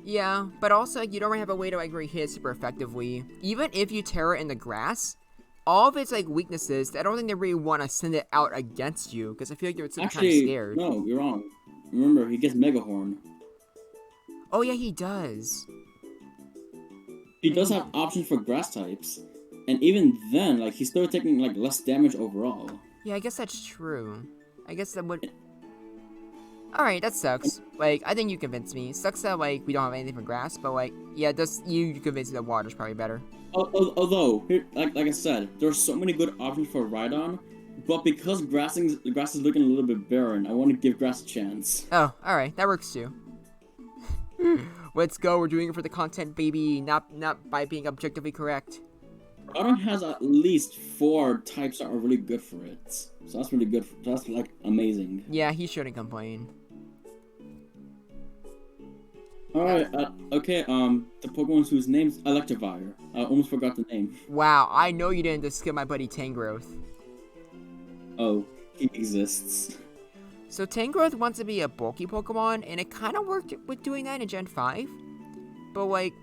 Yeah, but also you don't really have a way to really hit super effectively. Even if you TERA in the grass, all of its weaknesses, I don't think they really want to send it out against you because I feel like you're kind of scared. No, you're wrong. remember, he gets Mega Horn. Oh yeah, he does. He does have options for grass types, and even then, like he's still taking like less damage overall. Yeah, I guess that's true. I guess that would. Alright, that sucks. Like, I think you convinced me. Sucks that, like, we don't have anything for grass, but, like, yeah, you convinced me that water's probably better. Although, here, like I said, there's so many good options for Rhydon, but because grass is looking a little bit barren, I want to give grass a chance. Oh, alright, that works too. Let's go, we're doing it for the content, baby, not by being objectively correct. Rhydon has at least 4 types that are really good for it, so that's really good. That's like amazing. Yeah, he shouldn't complain. Alright, okay, the Pokemon whose name's Electivire. I almost forgot the name. Wow, I know you didn't just skip my buddy Tangrowth. Oh, he exists. So Tangrowth wants to be a bulky Pokemon, and it kind of worked with doing that in Gen 5. But, like,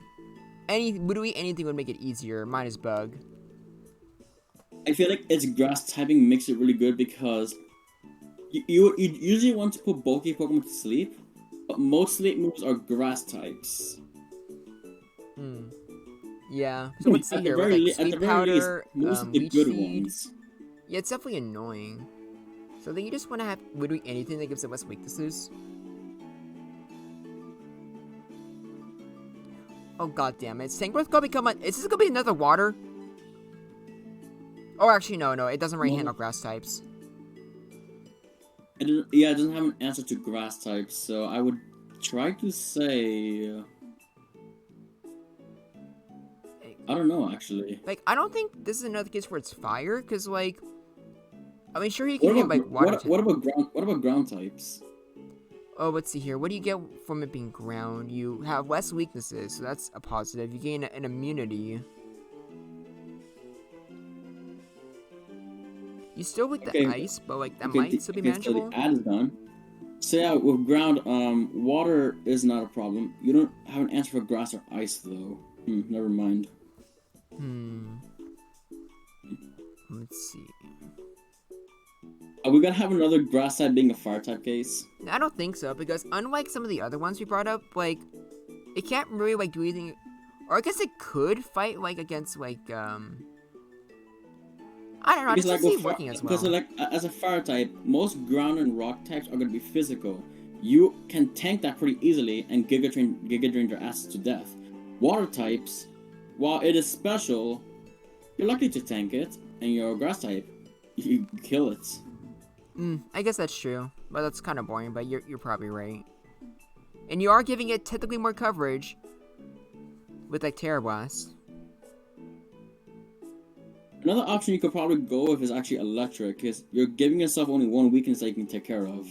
literally anything would make it easier, minus Bug. I feel like its grass typing makes it really good because you usually want to put bulky Pokemon to sleep, but most sleep moves are grass types. Yeah. So let's see here. Like Sweet Powder, most of the Leech good Seed. ones. Yeah, it's definitely annoying. So then you just want to have literally anything that gives it less weaknesses. Oh god damn it! Is Tangrowth gonna become is this gonna be another water? Oh, actually no, it doesn't really handle grass types. It doesn't have an answer to grass types, so I would try to say. I don't know, actually. Like, I don't think this is another case where it's fire, because, like, I mean, sure, you can get, like, water. What about ground types? Oh, let's see here. What do you get from it being ground? You have less weaknesses, so that's a positive. You gain an immunity. You still with the ice, but, like, that might still be manageable. So the ad is done. So yeah, with ground, water is not a problem. You don't have an answer for grass or ice, though. Never mind. Let's see. Are we gonna have another grass type being a fire type case? I don't think so, because unlike some of the other ones we brought up, like, it can't really, like, do anything. Or I guess it could fight, like, against, like, I don't know, I just don't see it working as well. Because, like, as a fire type, most ground and rock types are gonna be physical. You can tank that pretty easily and Giga Drain your asses to death. Water types, while it is special, you're lucky to tank it, and you're a grass type, you kill it. I guess that's true, but that's kind of boring, but you're probably right. And you are giving it technically more coverage with, like, TERA Blast. Another option you could probably go with is actually electric, because you're giving yourself only one weakness that you can take care of.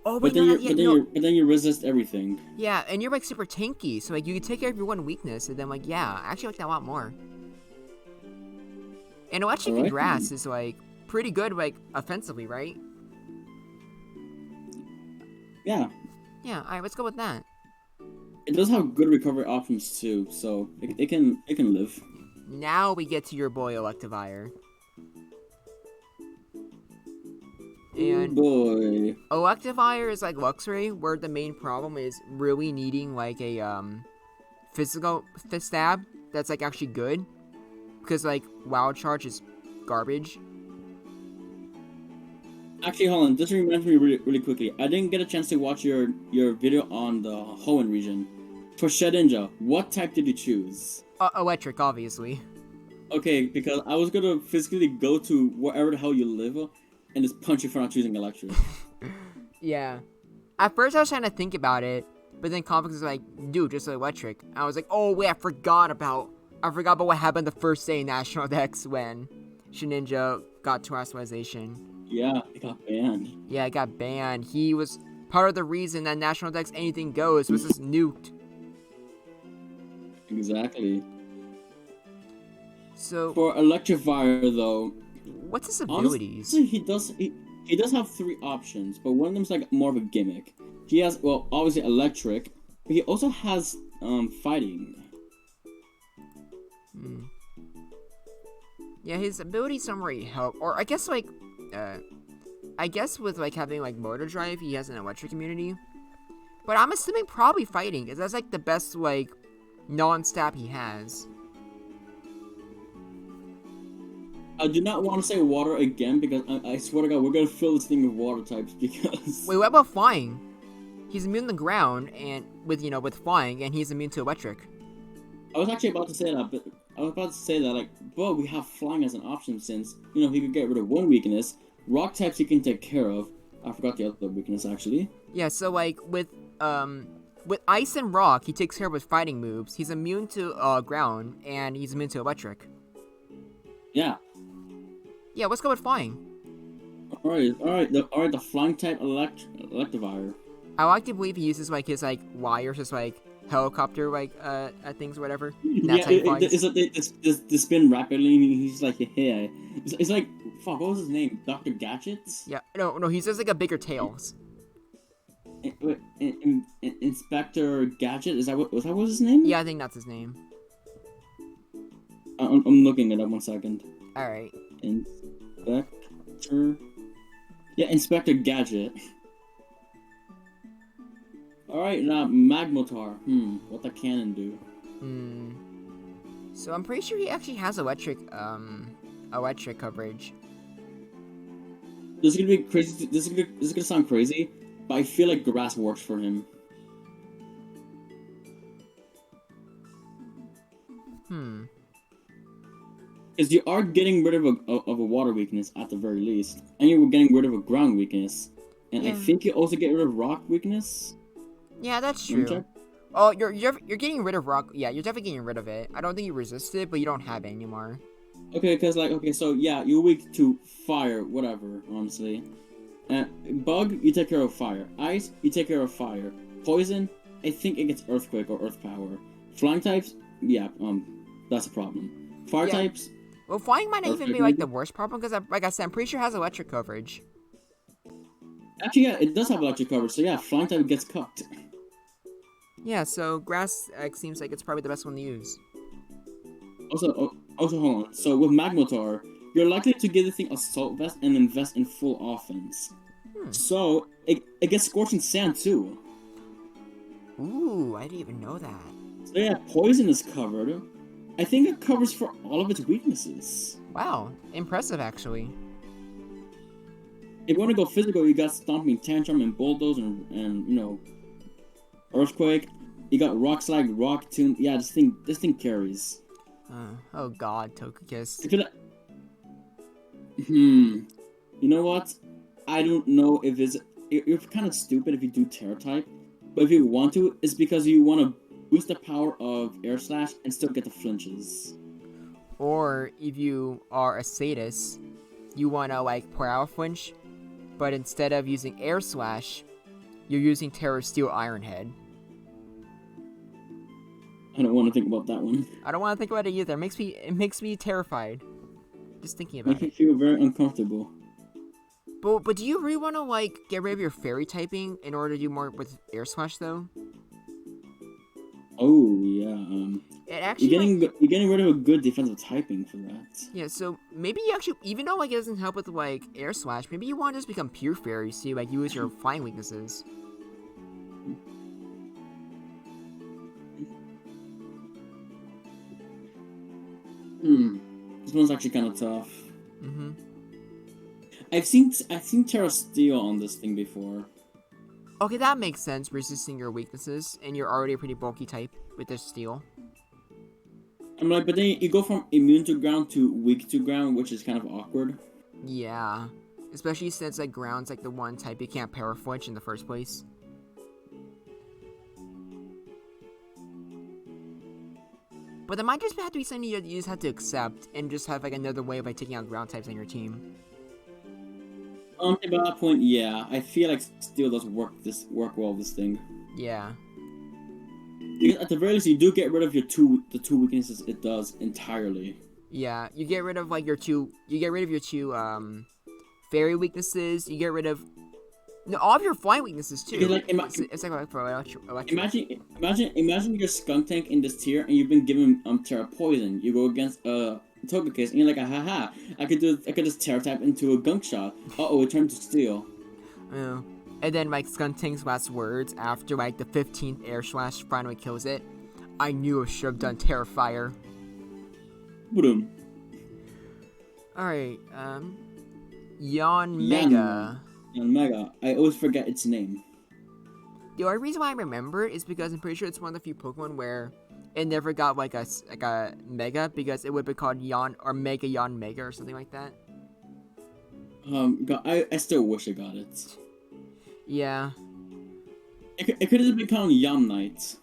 Oh, but then you resist everything. Yeah, and you're, like, super tanky, so, like, you can take care of your one weakness, and then, like, yeah, I actually like that a lot more. And electric and grass is, like, pretty good, like, offensively, right? Yeah. Yeah, alright, let's go with that. It does have good recovery options, too, so it can live. Now we get to your boy Electivire. And boy. Electivire is like Luxray, where the main problem is really needing like a physical stab that's like actually good, because like Wild Charge is garbage. Actually, hold on. This reminds me really quickly. I didn't get a chance to watch your video on the Hoenn region. For Shedinja, what type did you choose? Electric, obviously. Okay, because I was gonna physically go to wherever the hell you live and just punch you for not choosing electric. Yeah. At first I was trying to think about it, but then Conflict was like, dude, just electric. I was like, oh wait, I forgot about what happened the first day in National Dex when Shedinja got terrestrialization. Yeah, it got banned. Yeah, it got banned. He was part of the reason that National Dex Anything Goes was just nuked. Exactly. So for Electivire, though, what's his abilities? Honestly, he does have 3 options, but one of them's like more of a gimmick. He has, well, obviously electric, but he also has fighting. Yeah, his abilities don't really help. Or I guess like I guess with like having like motor drive, he has an electric immunity. But I'm assuming probably fighting, because that's like the best like non-stab he has. I do not want to say water again because I swear to God, we're gonna fill this thing with water types because. Wait, what about flying? He's immune to ground and with flying, and he's immune to electric. I was actually about to say that, but I was about to say that but we have flying as an option since he could get rid of one weakness. Rock types he can take care of. I forgot the other weakness actually. Yeah, so like with ice and rock, he takes care of with fighting moves. He's immune to ground, and he's immune to electric. Yeah. Yeah, let's go with flying. All right. The flying type Electivire. I like to believe he uses like his like wires, just like helicopter like things or whatever. That's how he flies. They spin rapidly, and he's like, hey, it's like fuck. What was his name? Dr. Gadgets? Yeah, no, he says like a bigger tails. Inspector Gadget? Was that his name? Yeah, I think that's his name. I'm looking it up 1 second. All right. Inspector. Yeah, Inspector Gadget. All right, now Magmotar. What the cannon do? So I'm pretty sure he actually has electric coverage. This is gonna be crazy. This is gonna sound crazy, but I feel like grass works for him. Because you are getting rid of a water weakness at the very least, and you were getting rid of a ground weakness, and I think you also get rid of rock weakness. Yeah, that's true. Oh, you're getting rid of rock. Yeah, you're definitely getting rid of it. I don't think you resist it, but you don't have it anymore. Okay, so yeah, you're weak to fire, whatever. Honestly, bug, you take care of fire. Ice, you take care of fire. Poison, I think it gets earthquake or earth power. Flying types, yeah, that's a problem. Fire types. Well, flying might not even be like the worst problem because, like I said, I'm pretty sure it has electric coverage. Actually, yeah, it does have electric coverage, so yeah, flying type gets cooked. Yeah, so grass seems like it's probably the best one to use. Also, hold on. So with Magmotar, you're likely to give the thing Assault Vest and invest in full offense. So it gets Scorching Sand too. Ooh, I didn't even know that. So yeah, Poison is covered. I think it covers for all of its weaknesses. Wow, impressive actually. If you want to go physical, you got Stomping Tantrum and Bulldoze and Earthquake. You got Rock Slide, Rock Tomb. Yeah, this thing carries. Oh god, Togekiss. You know what? I don't know if you're kind of stupid if you do Terra type, but if you want to, it's because you want to boost the power of Air Slash and still get the flinches. Or if you are a sadist, you want to like Power Flinch, but instead of using Air Slash, you're using Terra Steel Iron Head. I don't want to think about that one. I don't want to think about it either. It makes me terrified. Just thinking about it. Makes me feel very uncomfortable. But do you really want to like get rid of your fairy typing in order to do more with Air Slash though? Oh yeah. It actually you're getting rid of a good defensive typing for that. Yeah, so maybe you actually, even though like it doesn't help with like Air Slash, maybe you want to just become Pure Fairy, so you like use your flying weaknesses. This one's actually kind of tough. I've seen Terra Steel on this thing before. Okay, that makes sense, resisting your weaknesses, and you're already a pretty bulky type with this steel. I'm like, but then you go from immune to ground to weak to ground, which is kind of awkward. Yeah, especially since like ground's like the one type you can't Power Flinch in the first place. But that might just have to be something you just have to accept, and just have like another way of like taking out ground types on your team. At that point, yeah, I feel like Steel does work well with this thing. Yeah. Because at the very least, you do get rid of the two weaknesses it does entirely. Yeah, you get rid of like your two fairy weaknesses. You get rid of all of your flying weaknesses too. Like, it's like for electric. Imagine you're Skunk Tank in this tier, and you've been given Terra Poison. You go against Togekiss, and you're like, haha, I could just Terra type into a Gunk Shot. It turned to Steel. Yeah. And then like Skuntank's last words after like the 15th air slash finally kills it. I knew I should have done Terra Fire. Boom. Alright, Mega. Yon Mega. I always forget its name. The only reason why I remember it is because I'm pretty sure it's one of the few Pokemon where it never got like a Mega because it would be called Yon or Mega Yon Mega or something like that. I still wish I got it. Yeah. It could have become Yam Knight.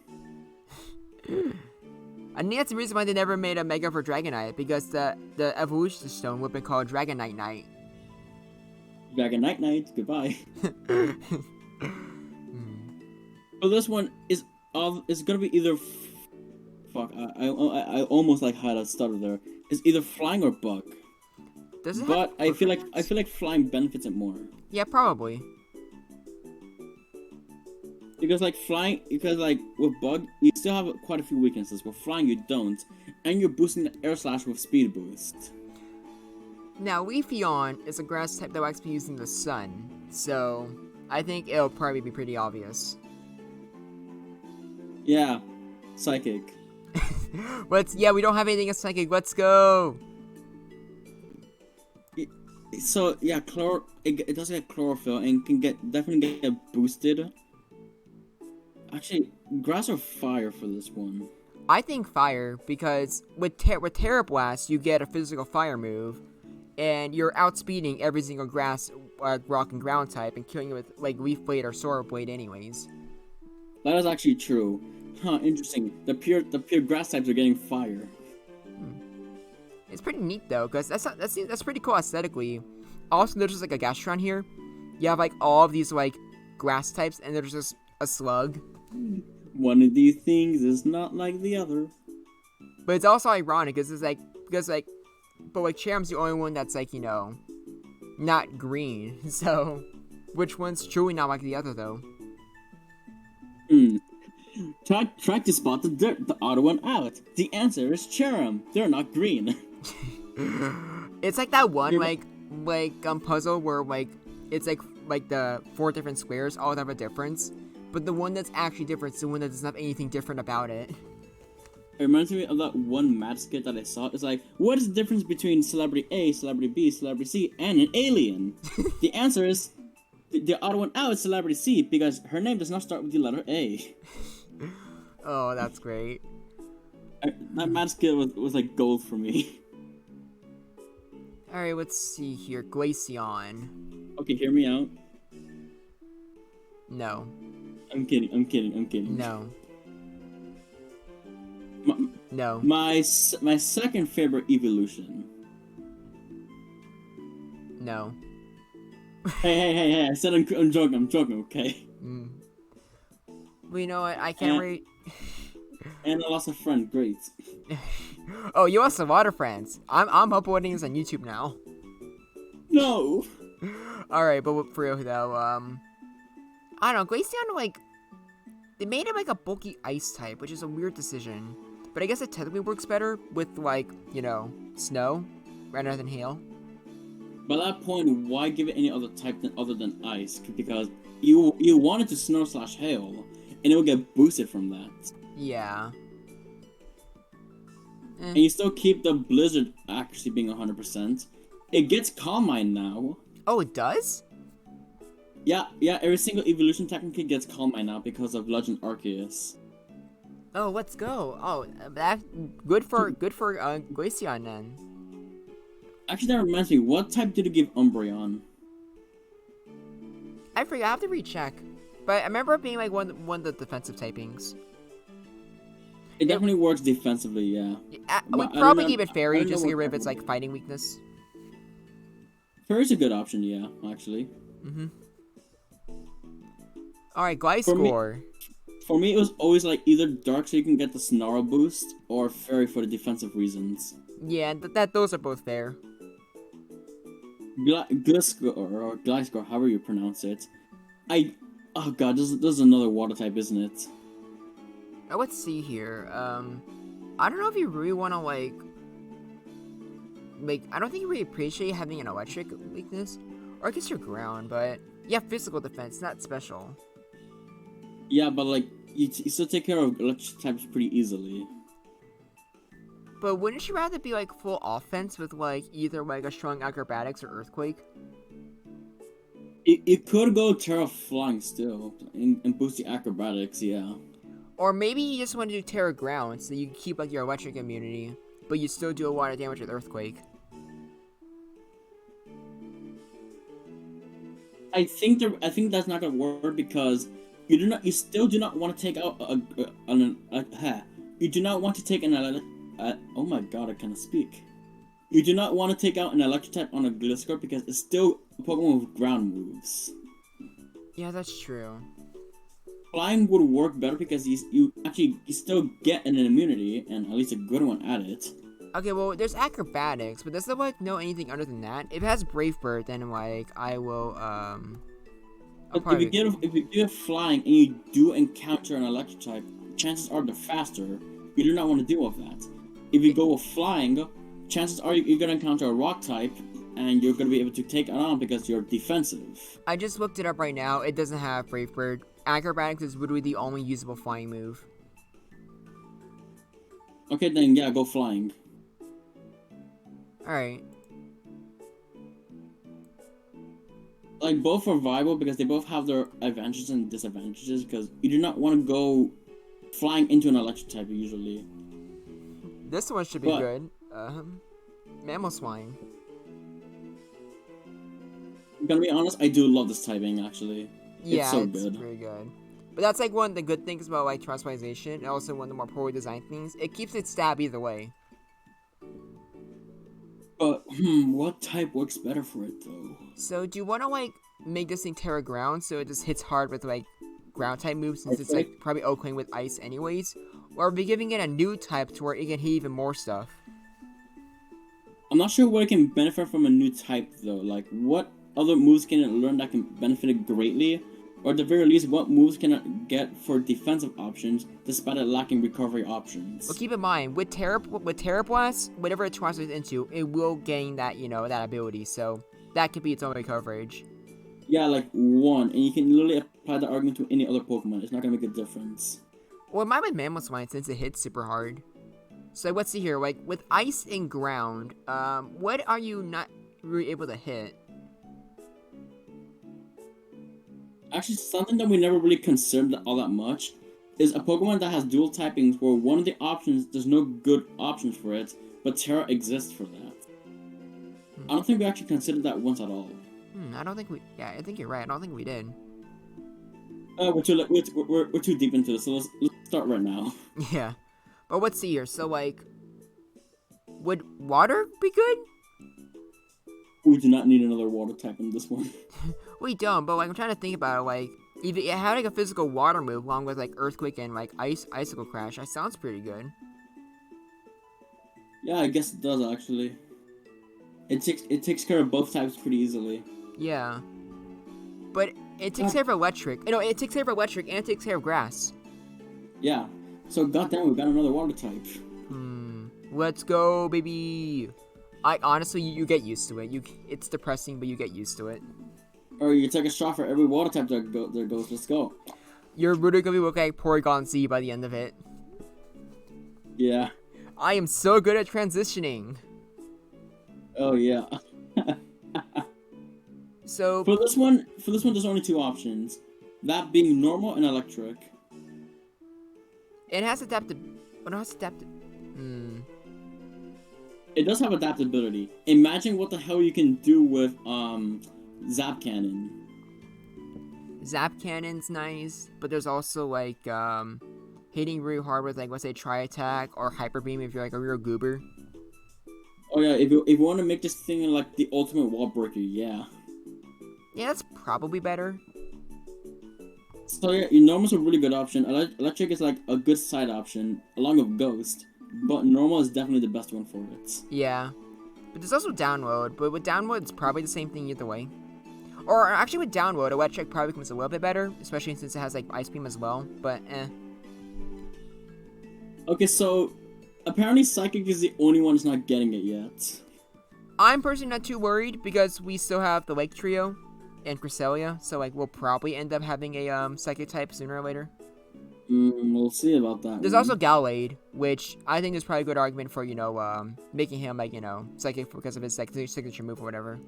I think that's the reason why they never made a Mega for Dragonite, because the Evolution Stone would be called Dragonite Knight. Dragonite Knight, goodbye. But this one is gonna be either. Fuck, I almost like had a stutter there. It's either flying or bug. But I feel like flying benefits it more. Yeah, probably. Because with bug, you still have quite a few weaknesses. With flying, you don't, and you're boosting the air slash with speed boost. Now, Leafeon is a grass type that likes to be using the sun, so I think it'll probably be pretty obvious. Yeah, psychic. Yeah, we don't have anything as psychic. Let's go. So yeah, it does get chlorophyll and can definitely get boosted. Actually, grass or fire for this one? I think fire, because with Terra Blast, you get a physical fire move, and you're outspeeding every single grass, rock, and ground type, and killing it with like Leaf Blade or Sora Blade, anyways. That is actually true. Huh? Interesting. The pure grass types are getting fire. It's pretty neat though, because that's pretty cool aesthetically. Also, there's just like a Gastron here. You have like all of these like grass types, and there's just a slug. One of these things is not like the other. But it's also ironic, because Charam's the only one that's like, not green. So, which one's truly not like the other though? Try to spot the odd one out. The answer is Charam. They're not green. It's like that one puzzle where it's like the 4 different squares all have a difference, but the one that's actually different is the one that doesn't have anything different about it. It reminds me of that one mad skit that I saw. It's like, what is the difference between Celebrity A, Celebrity B, Celebrity C, and an alien? The answer is the odd one out is Celebrity C, because her name does not start with the letter A. Oh, that's great. That mad skit was like gold for me. Alright, let's see here. Glaceon. Okay, hear me out. No. I'm kidding. No. No. My second favorite evolution. No. Hey, I said I'm joking, okay? Well, you know what, I can't read. And I lost a friend, great. Oh, you lost a lot of friends. I'm uploading this on YouTube now. No! Alright, but for real though, I don't know, Glaceon, they made him like a bulky ice type, which is a weird decision. But I guess it technically works better with, snow rather than hail. By that point, why give it any other type other than ice? Because you wanted to snow/hail, and it will get boosted from that. Yeah. And you still keep the blizzard accuracy being 100%. It gets Calm Mind now. Oh, it does? Yeah, every single evolution technically gets Calm Mind now because of Legend Arceus. Oh, let's go. Oh, that good for Glaceon then. Actually, that reminds me, what type did you give Umbreon? I forgot, I have to recheck. But I remember it being like one of the defensive typings. It definitely works defensively, yeah. We'd probably give it Fairy just to get rid of its fighting weakness. Fairy's a good option, yeah, actually. Alright, Gliscor. For me, it was always either Dark so you can get the Snarl boost, or Fairy for the defensive reasons. Yeah, those are both fair. Gliscor, however you pronounce it. Oh god, this is another water type, isn't it? Now, let's see here. I don't know if you really want to, I don't think you really appreciate having an electric weakness. Or I guess you're ground, but yeah, physical defense, not special. Yeah, but like you still take care of electric types pretty easily. But wouldn't you rather be like full offense with like either like a strong acrobatics or earthquake? It could go Terra flying still and boost the acrobatics, yeah. Or maybe you just want to do Terra ground so you keep like your electric immunity, but you still do a lot of damage with earthquake. I think that's not gonna work because you still do not want to take out you do not want to take oh my god, I cannot speak. You do not want to take out an electric type on a Gliscor because it's still a Pokemon with ground moves. Yeah, that's true. Flying would work better because you still get an immunity, and at least a good one at it. Okay, well, there's acrobatics, but does it like know anything other than that? If it has Brave Bird, then like I will But if you get flying and you do encounter an electric type, chances are they're faster. You do not want to deal with that. If you go with flying, chances are you're gonna encounter a rock type, and you're gonna be able to take it on because you're defensive. I just looked it up right now. It doesn't have Brave Bird. Acrobatics is literally the only usable flying move. Okay, then yeah, go flying. Alright. Like, both are viable because they both have their advantages and disadvantages, because you do not want to go flying into an electric type usually. This one should be good. Mammal Swine. I'm gonna be honest, I do love this typing, actually. Yeah, it's so it's good. pretty good. But that's like one of the good things about like transformation, and also one of the more poorly designed things. It keeps its stab either way. But, what type works better for it, though? So, do you want to, like, make this thing Terra Ground so it just hits hard with, like, ground type moves since it's, like, probably Oakling with Ice anyways? Or are we giving it a new type to where it can hit even more stuff? I'm not sure what it can benefit from a new type, though. Like, what other moves can it learn that can benefit it greatly? Or at the very least, what moves can it get for defensive options, despite it lacking recovery options? Well, keep in mind, with Terra Blast, whatever it translates into, it will gain that, you know, that ability, so that could be its only coverage. Yeah, like 1, and you can literally apply the argument to any other Pokemon. It's not gonna make a difference. Well, it might with Mammal Swine since it hits super hard. So let's see here, like, with Ice and Ground, what are you not really able to hit? Actually, something that we never really considered all that much is a Pokemon that has dual typings where one of the options, there's no good options for it, but Terra exists for that. I don't think we actually considered that once at all. I don't think we... Yeah, I think you're right. I don't think we did. We're too deep into this, so let's start right now. Yeah. But let's see here. So, like... Would water be good? We do not need another water type in this one. We don't, but like I'm trying to think about it, like if it had like a physical water move along with like Earthquake and like Icicle Crash, that sounds pretty good. Yeah, I guess it does actually. It takes care of both types pretty easily. Yeah. But it takes care of electric. No, it takes care of electric and it takes care of grass. Yeah. So goddamn, we got another water type. Let's go, baby. I honestly, you get used to it. It's depressing, but you get used to it. Or you take a shot for every water type that goes. Let's go. You're literally gonna be looking like Porygon Z by the end of it. Yeah. I am so good at transitioning. Oh yeah. So for this one, there's only 2 options. That being normal and electric. It has adapted. Oh, no, it has adapted. It does have adaptability. Imagine what the hell you can do with Zap Cannon. Zap Cannon's nice, but there's also like hitting really hard with like let's say Tri Attack or Hyper Beam if you're like a real goober. Oh yeah, if you want to make this thing like the ultimate wall breaker, yeah. Yeah, that's probably better. So yeah, your normal's a really good option. Electric is like a good side option along with Ghost, but normal is definitely the best one for it. Yeah, but there's also Download, but with Download it's probably the same thing either way. Or actually with Download, Electric probably becomes a little bit better, especially since it has like Ice Beam as well, but Okay, so apparently Psychic is the only one that's not getting it yet. I'm personally not too worried because we still have the Lake Trio and Cresselia, so like we'll probably end up having a Psychic type sooner or later. We'll see about that. There's also Gallade, which I think is probably a good argument for making him like Psychic because of his like signature move or whatever.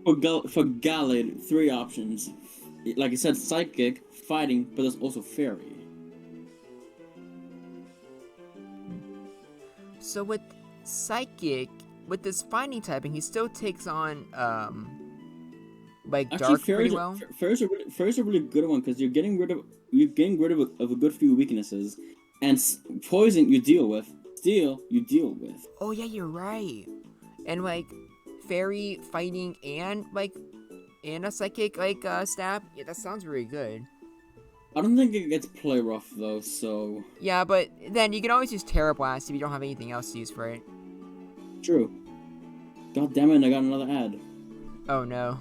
For Gallade, 3 options. Like I said, Psychic, Fighting, but there's also Fairy. So with Psychic, with this Fighting typing, he still takes on like Actually, Dark pretty well. Fairy's a really good one because you're getting rid of a good few weaknesses, and Poison you deal with, Steel you deal with. Oh yeah, you're right. And like Fairy, Fighting, and a Psychic stab. Yeah, that sounds really good. I don't think it gets play rough though, so... Yeah, but then you can always use Terra Blast if you don't have anything else to use for it. True. God damn it, I got another ad. Oh no.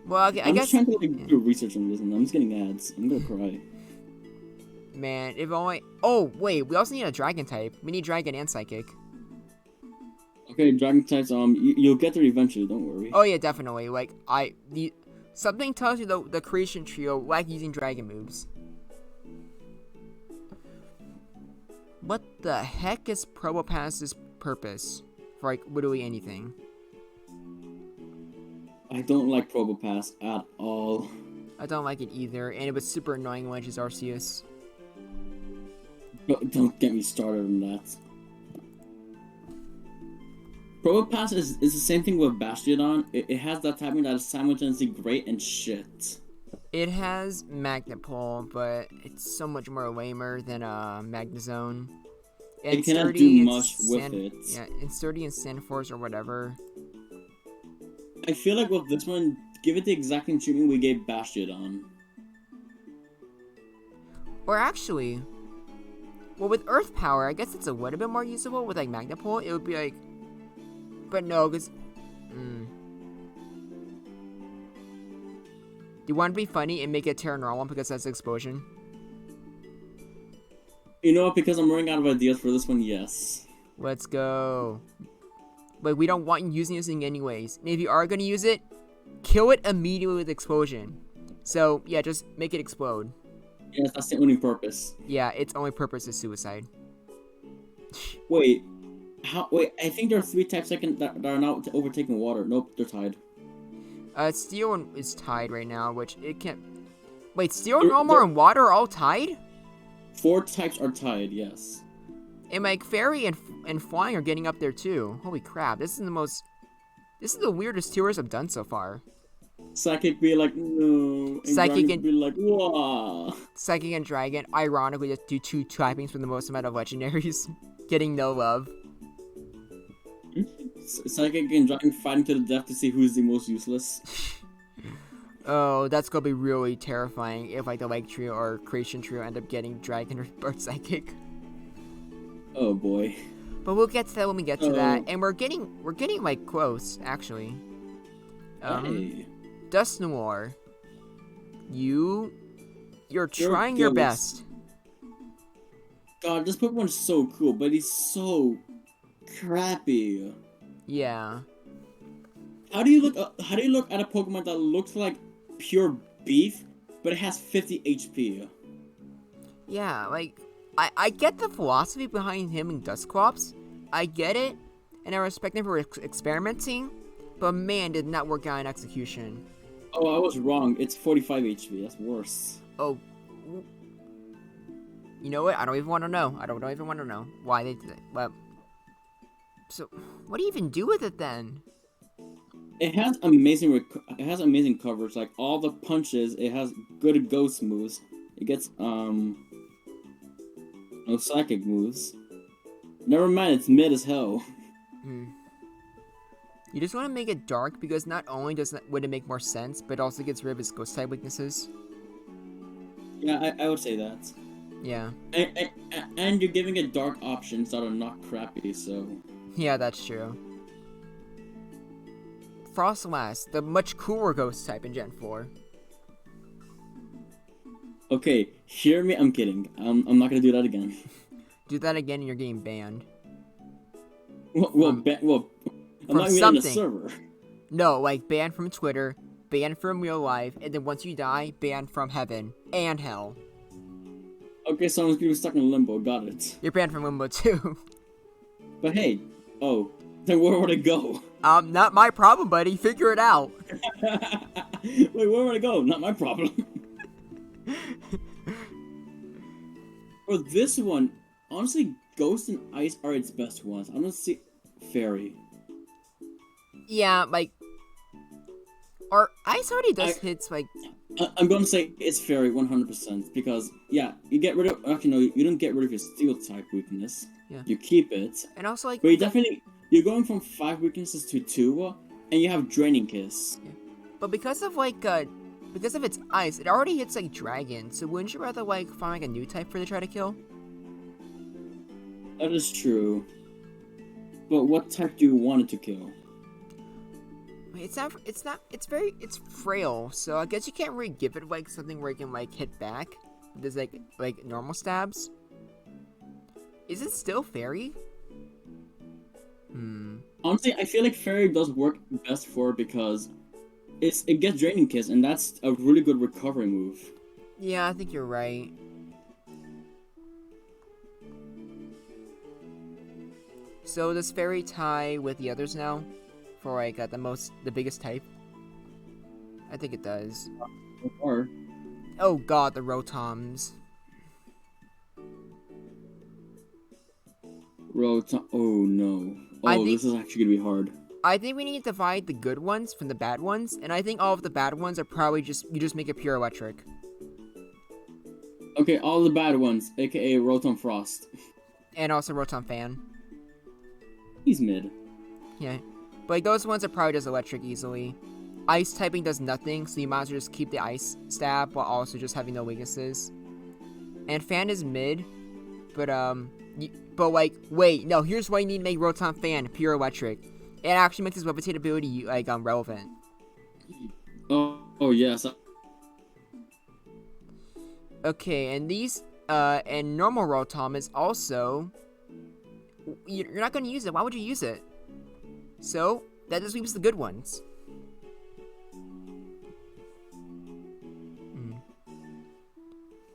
Well, I guess... I'm just trying to do research on this and I'm just getting ads. I'm gonna cry. Man, if only... Oh, wait, we also need a Dragon type. We need Dragon and Psychic. Okay, Dragon types, you'll get there eventually, don't worry. Oh yeah, definitely. Like, something tells you the Creation Trio like using Dragon moves. What the heck is Probopass's purpose for, like, literally anything? I don't like Probopass at all. I don't like it either, and it was super annoying when I used Arceus. Don't get me started on that. Probopass is the same thing with Bastiodon. It has that typing that is simultaneously great and shit. It has Magnet Pull, but it's so much more lamer than Magnezone. And it cannot do much with it. Yeah, and Sturdy and Sandforce or whatever. I feel like with this one, give it the exact same treatment we gave Bastiodon. Or actually, well, with Earth Power, I guess it's a little bit more usable with like Magnet Pull. It would be like, but no, because you want to be funny and make it Terra Normal because that's Explosion. You know what? Because I'm running out of ideas for this one. Yes. Let's go. But we don't want you using this thing anyways. And if you are going to use it, kill it immediately with Explosion. So, yeah, just make it explode. Yes, that's the only purpose. Yeah, its only purpose is suicide. Wait. Wait, I think there are 3 types that are now overtaking water. Nope, they're tied. Steel is tied right now, which it can't... Wait, Steel, Normal, and Water are all tied? 4 types are tied, yes. And like Fairy and Flying are getting up there too. Holy crap, this is the weirdest tiers I've done so far. Psychic be like, no. And Psychic and be like, wah. Psychic and Dragon, ironically, just do 2 typings for the most amount of legendaries. Getting no love. Psychic and Dragon fighting to the death to see who's the most useless. Oh, that's gonna be really terrifying if like the Lake Trio or Creation Trio end up getting Dragon or Psychic. Oh boy. But we'll get to that when we get to that, and we're getting like close actually. Hey. Dusknoir, you're trying your best. God, this Pokemon is so cool, but he's so crappy. Yeah. How do you look at a Pokemon that looks like pure beef, but it has 50 HP? Yeah, like I get the philosophy behind him and Dusclops. I get it, and I respect him for experimenting, but man, did not work out in execution. Oh, I was wrong. It's 45 HP. That's worse. Oh. You know what? I don't even want to know. I don't even want to know why they did it. Well, so, what do you even do with it then? It has amazing coverage. Like all the punches, it has good ghost moves. It gets no psychic moves. Never mind, it's mid as hell. You just want to make it dark because not only would it make more sense, but it also gets rid of its ghost type weaknesses. Yeah, I would say that. Yeah. And you're giving it dark options that are not crappy, so... Yeah, that's true. Frostlass, the much cooler ghost type in Gen 4. Okay, hear me, I'm kidding. I'm not gonna do that again. Do that again and you're getting banned. Well, I'm From not even in the something. server. No, like banned from Twitter, banned from real life, and then once you die, banned from heaven and hell. Okay, so I'm gonna be stuck in limbo. Got it. You're banned from limbo too. But hey, oh, then where would I go? Not my problem, buddy. Figure it out. Wait, where would I go? Not my problem. For this one, honestly, Ghost and Ice are its best ones. I'm gonna see Fairy. Yeah, like, or Ice already does hits like. I'm gonna say it's Fairy 100% because yeah, you get rid of. Actually, no, you don't get rid of your Steel type weakness. Yeah. You keep it. And also like. But you're going from 5 weaknesses to 2, and you have Draining Kiss. Yeah. But because of like because of its ice, it already hits like dragon. So wouldn't you rather like find like a new type for to try to kill? That is true. But what type do you want it to kill? It's frail, so I guess you can't really give it like something where it can like hit back. There's like normal stabs. Is it still fairy? Honestly, I feel like Fairy does work best for it because it gets Draining Kiss, and that's a really good recovery move. Yeah, I think you're right. So does Fairy tie with the others now? For like the biggest type? I think it does. Or Oh god, the Rotoms. oh no. Oh, this is actually gonna be hard. I think we need to divide the good ones from the bad ones, and I think all of the bad ones are probably you just make it pure electric. Okay, all the bad ones, aka Rotom Frost. And also Rotom Fan. He's mid. Yeah. But like, those ones are probably just electric easily. Ice typing does nothing, so you might as well just keep the ice stab while also just having no weaknesses. And Fan is mid, but but like, wait, no, here's why you need to make Rotom Fan pure electric. It actually makes his levitate ability like relevant. Oh yes. Okay, and these and normal Rotom is also you're not gonna use it. Why would you use it? So that just leaves the good ones.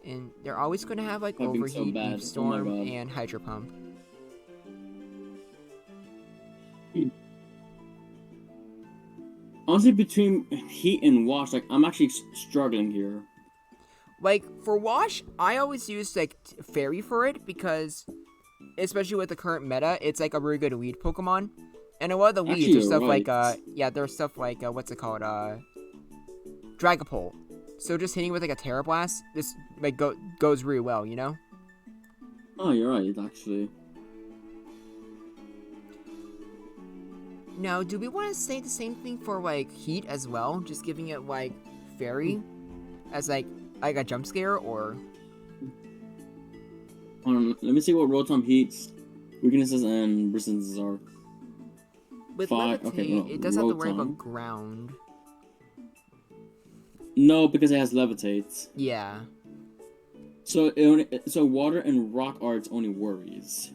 And they're always gonna have like Overheat, Leaf Storm, and Hydro Pump. Honestly, between Heat and Wash, like I'm actually struggling here. Like for Wash, I always use like Fairy for it because, especially with the current meta, it's like a really good lead Pokemon. And a lot of the leads are stuff like there's stuff like what's it called Dragapult. So just hitting with like a Terra Blast, this like goes really well, you know. Oh, you're right, actually. Now, do we want to say the same thing for like Heat as well? Just giving it like Fairy as like a jump scare, or? Hold on, let me see what Rotom Heat's weaknesses and resistances are. With Levitate, it does have to worry about ground. No, because it has Levitate. Yeah. So water and rock are its only worries.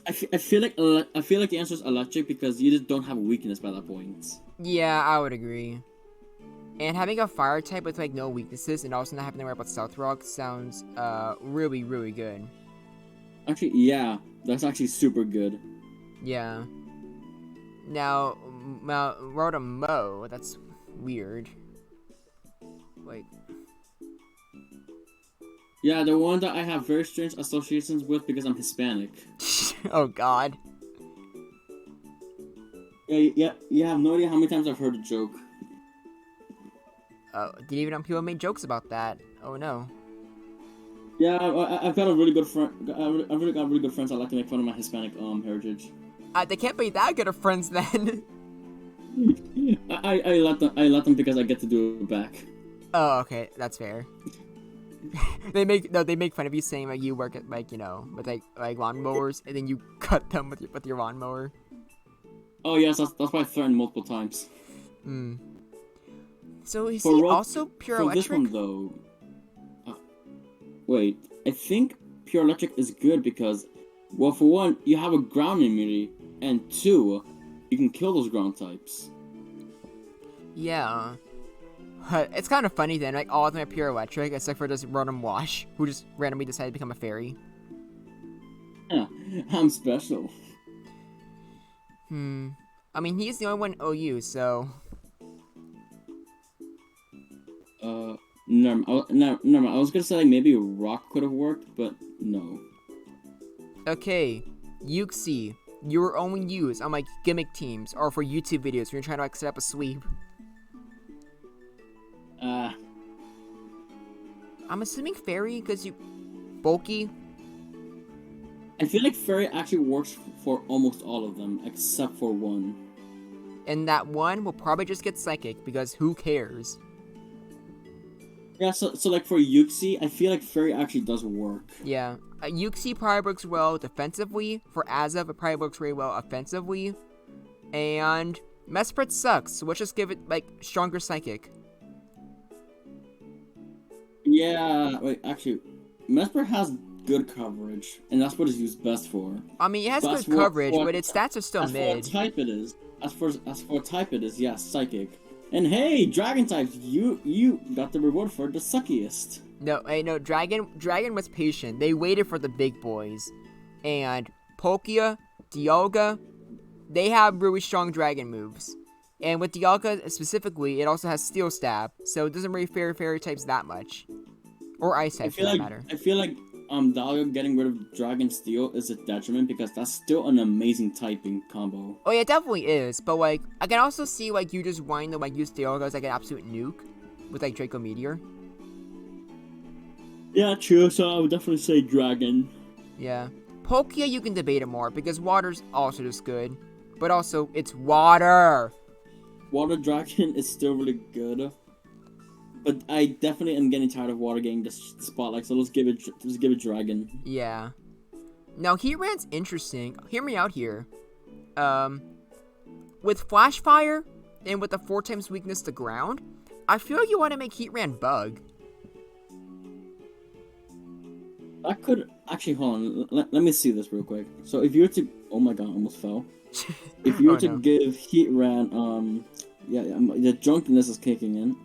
I feel like the answer is electric because you just don't have a weakness by that point. Yeah, I would agree. And having a fire type with like no weaknesses and also not having to worry about Stealth Rock sounds really, really good. Actually, yeah, that's actually super good. Yeah. Now, Rotom, that's weird. Like. Yeah, the one that I have very strange associations with because I'm Hispanic. Oh God. Yeah, you have no idea how many times I've heard the joke. Didn't even know people made jokes about that. Oh no. Yeah, I've got a really good friend. I've really got really good friends that like to make fun of my Hispanic heritage. They can't be that good of friends then. I let them because I get to do it back. Oh, okay, that's fair. they make fun of you saying like you work at like with like lawnmowers and then you cut them with your lawnmower. Oh yes, that's why I threatened multiple times. So is he also pure electric? For this one though, wait, I think pure electric is good because Well, for one, you have a ground immunity, and two, you can kill those ground types. Yeah. It's kind of funny then, like all of them are pure electric, except for this random Wash, who just randomly decided to become a fairy. Yeah, I'm special. I mean, he's the only one OU, so... Never mind. I was gonna say like maybe rock could have worked, but no. Okay, Yuxi, you were only used on like gimmick teams or for YouTube videos when you're trying to like set up a sweep. I'm assuming fairy because you bulky. I feel like fairy actually works for almost all of them except for one. And that one will probably just get psychic because who cares? Yeah, so like for Yuxi, I feel like fairy actually does work. Yeah, Yuxi probably works well defensively. For Azov, it probably works really well offensively. And Mesprit sucks, so let's just give it like stronger psychic. Yeah, wait, actually, Mesper has good coverage, and that's what it's used best for. I mean, it has But good coverage, but its stats are still as for what mid. type it is, as for what type it is, yeah, psychic. And hey, dragon types, you got the reward for the suckiest. No, hey, no, Dragon was patient. They waited for the big boys. And Palkia, Dialga, they have really strong dragon moves. And with Dialga specifically, it also has Steel Stab, so it doesn't really fare fairy types that much. Or Ice types, for that matter. I feel like Dahlia getting rid of Dragon Steel is a detriment because that's still an amazing typing combo. Oh yeah, it definitely is, but like, I can also see like you just wanting to like use Dialga as like an absolute nuke with like Draco Meteor. Yeah, true, so I would definitely say Dragon. Yeah. Palkia you can debate it more, because water's also just good. But also, it's water! Water Dragon is still really good. But I definitely am getting tired of water getting the spotlight, so let's give it Dragon. Yeah. Now, Heatran's interesting. Hear me out here. With Flash Fire, and with the 4 times weakness to ground, I feel like you want to make Heatran Bug. I could actually hold on. Let me see this real quick. So if you were to, oh my god, I almost fell. If you were to give Heatran, the drunkenness is kicking in.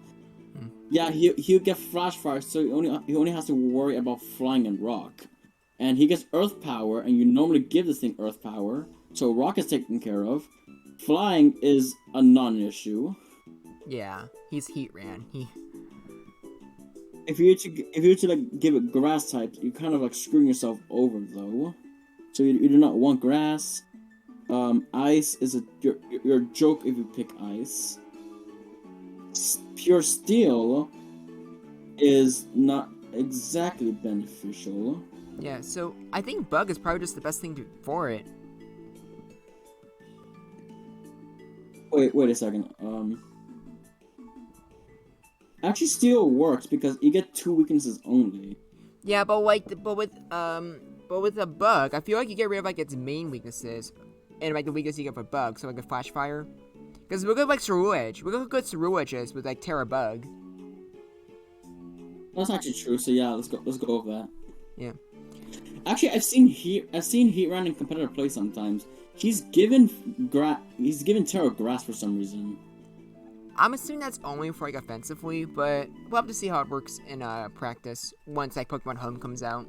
Yeah, he'll get Flash Fire, so he only has to worry about flying and rock, and he gets Earth Power, and you normally give this thing Earth Power, so rock is taken care of. Flying is a non-issue. Yeah, he's Heatran. If you were to like give it grass type, you kind of like screwing yourself over though. So you do not want grass. Ice is your joke if you pick ice. Pure steel is not exactly beneficial. Yeah, so I think Bug is probably just the best thing for it. Wait a second. Actually, steel works because you get 2 weaknesses only. Yeah, but with a Bug, I feel like you get rid of like its main weaknesses, and like the weakness you get for Bug, so like a Flash Fire. Because look at like Ceruledge. Look how good Ceruledge is with like TERA Bug. That's actually true. So yeah, let's go with that. Yeah. Actually, I've seen Heatran in competitive play sometimes. He's given TERA grass for some reason. I'm assuming that's only for like offensively, but we'll have to see how it works in practice once like Pokemon Home comes out.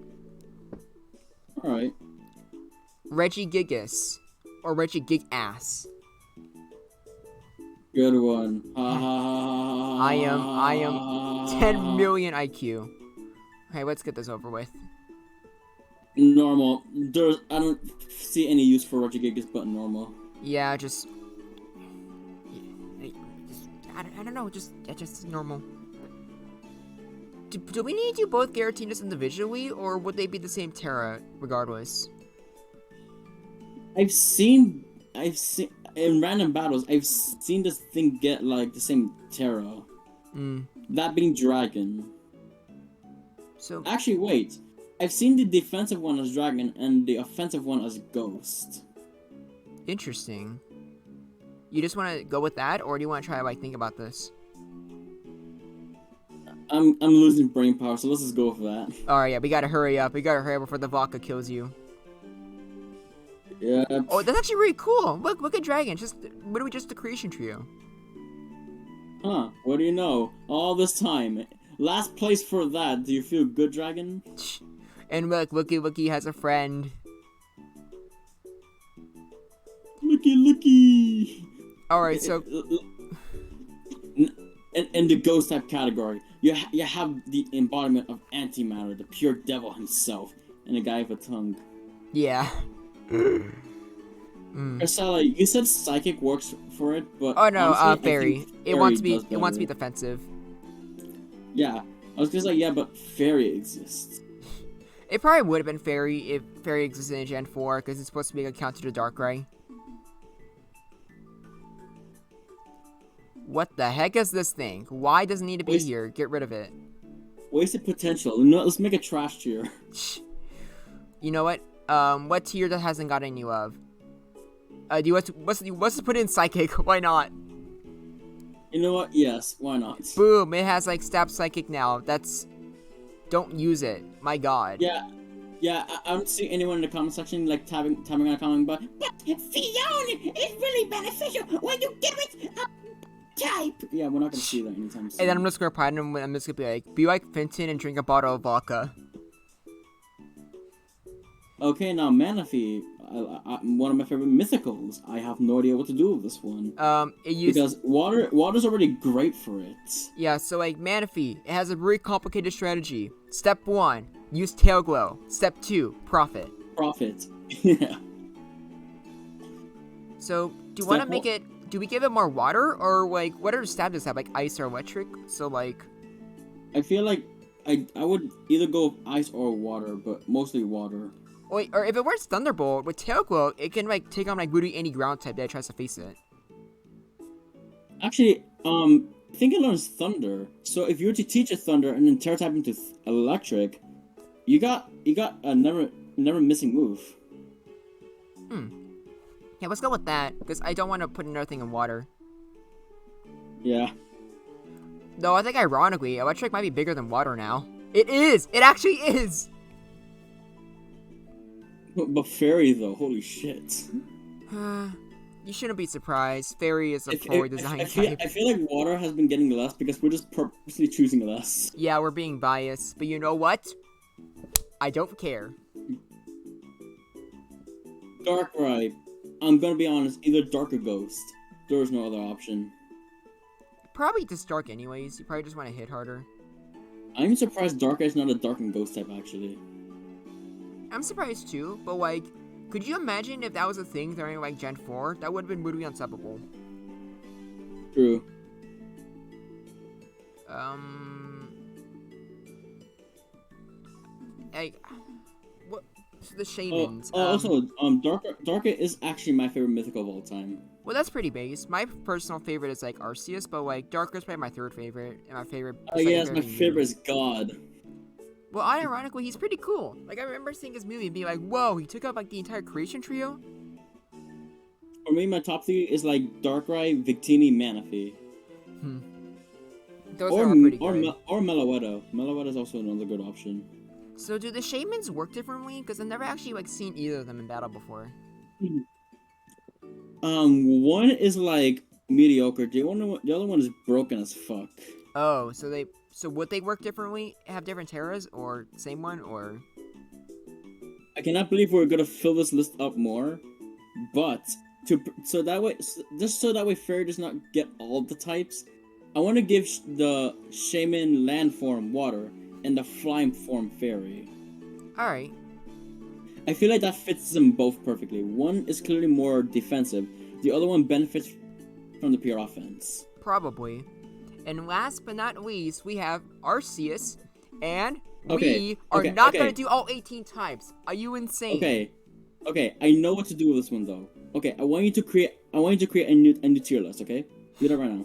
All right. Regigigas or Regigigas. Good one. I am 10 million IQ. Okay, let's get this over with. Normal. I don't see any use for Regigigas but normal. Yeah, I don't know, just normal. Do we need to both Giratinus individually, or would they be the same TERA regardless? I've seen in random battles, I've seen this thing get like the same TERA. That being Dragon. So actually, wait. I've seen the defensive one as Dragon and the offensive one as Ghost. Interesting. You just want to go with that, or do you want to try to like think about this? I'm losing brain power, so let's just go with that. Alright, yeah, we gotta hurry up. We gotta hurry up before the vodka kills you. Yep. Oh, that's actually really cool. Look at Dragon. Just literally just the creation trio. Huh, what do you know? All this time. Last place for that. Do you feel good, Dragon? And look, Looky has a friend. Looky. Alright, so... In the ghost type category, you have the embodiment of antimatter, the pure devil himself, and a guy with a tongue. Yeah. Ursula, you said psychic works for it, but Oh no, honestly, fairy. It wants to be defensive. Yeah, I was gonna say yeah, but fairy exists. It probably would have been fairy if fairy existed in Gen 4, because it's supposed to be a counter to Darkrai. What the heck is this thing? Why does it need to be here? Get rid of it. Wasted potential. No, let's make a trash tier. You know what? What tier that hasn't got any love? Do you let's put it in psychic? Why not? You know what? Yes, why not? Boom! It has like stab psychic now. Don't use it. My God. Yeah. I don't see anyone in the comment section like tapping on a comment, but Fiona is really beneficial when you give it a type. Yeah, we're not gonna see that anytime soon. And then I'm just gonna pride him. I'm just gonna be like Fenton and drink a bottle of vodka. Okay, now Manaphy, one of my favorite mythicals. I have no idea what to do with this one. Because water's already great for it. Yeah, so like Manaphy, it has a really complicated strategy. Step 1, use Tail Glow. Step 2, Profit. Yeah. So do you want to make it? Do we give it more water, or like what other stab does it have, like ice or electric? So like, I feel like I would either go with ice or water, but mostly water. Wait, or if it wears Thunderbolt with Tail Glow, it can like take on like literally any ground type that tries to face it. Actually, I think it learns Thunder. So if you were to teach it Thunder and then Terra type into Electric, you got a never missing move. Yeah, let's go with that because I don't want to put another thing in water. Yeah. Though I think ironically, Electric might be bigger than water now. It is. It actually is. But Fairy though, holy shit. You shouldn't be surprised. Fairy is a forward design type. I feel like water has been getting less because we're just purposely choosing less. Yeah, we're being biased. But you know what? I don't care. Darkrai. I'm gonna be honest, either Dark or Ghost. There is no other option. Probably just Dark anyways. You probably just want to hit harder. I'm surprised Darkrai is not a Dark and Ghost type actually. I'm surprised too, but like, could you imagine if that was a thing during like Gen 4? That would have been literally unstoppable. True. Like, what? The Shamans. Also, Darkrai is actually my favorite mythical of all time. Well, that's pretty base. My personal favorite is like Arceus, but like Darkrai's probably my third favorite, and my favorite. Oh yes, my favorite is God. Well, ironically, he's pretty cool. Like, I remember seeing his movie and being like, whoa, he took out, like, the entire creation trio? For me, my top 3 is, like, Darkrai, Victini, Manaphy. Those are all pretty good. Or Meloetta. Meloetta is also another good option. So, do the Shamans work differently? Because I've never actually, like, seen either of them in battle before. One is, like, mediocre. The other one is broken as fuck. Oh, so would they work differently? Have different Terras, or same one, or? I cannot believe we're gonna fill this list up more, but so that way Fairy does not get all the types. I want to give the Shaman land form Water and the flying form Fairy. All right. I feel like that fits them both perfectly. One is clearly more defensive. The other one benefits from the pure offense. Probably. And last but not least, we have Arceus, and we are not going to do all 18 types. Are you insane? Okay, I know what to do with this one though. Okay, I want you to create a new tier list, okay? Do that right now.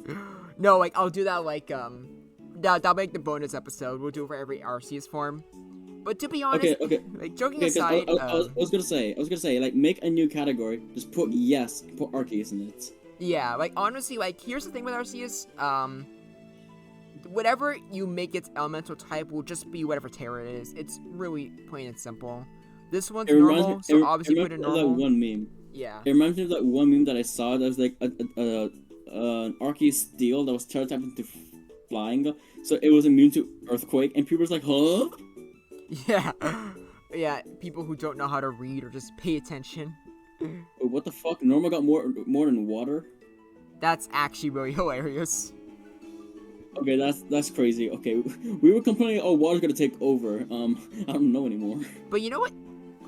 No, like, I'll do that, like, that'll make the bonus episode. We'll do it for every Arceus form. But to be honest, like, joking aside... I was gonna say, like, make a new category, just put yes, put Arceus in it. Yeah, like, honestly, like, here's the thing with Arceus, whatever you make its elemental type will just be whatever Terra it is. It's really plain and simple. This one's It reminds me. normal, so obviously It put it reminds me of that normal. one meme. Yeah. It reminds me of that one meme that I saw. That was like an Arceus Steel that was Terra typed into flying, so it was immune to earthquake, and people was like, "Huh?" Yeah. Yeah, people who don't know how to read or just pay attention. What the fuck? Normal got more than water. That's actually really hilarious. Okay, that's crazy. Okay, we were complaining, oh, water's gonna take over. I don't know anymore. But you know what?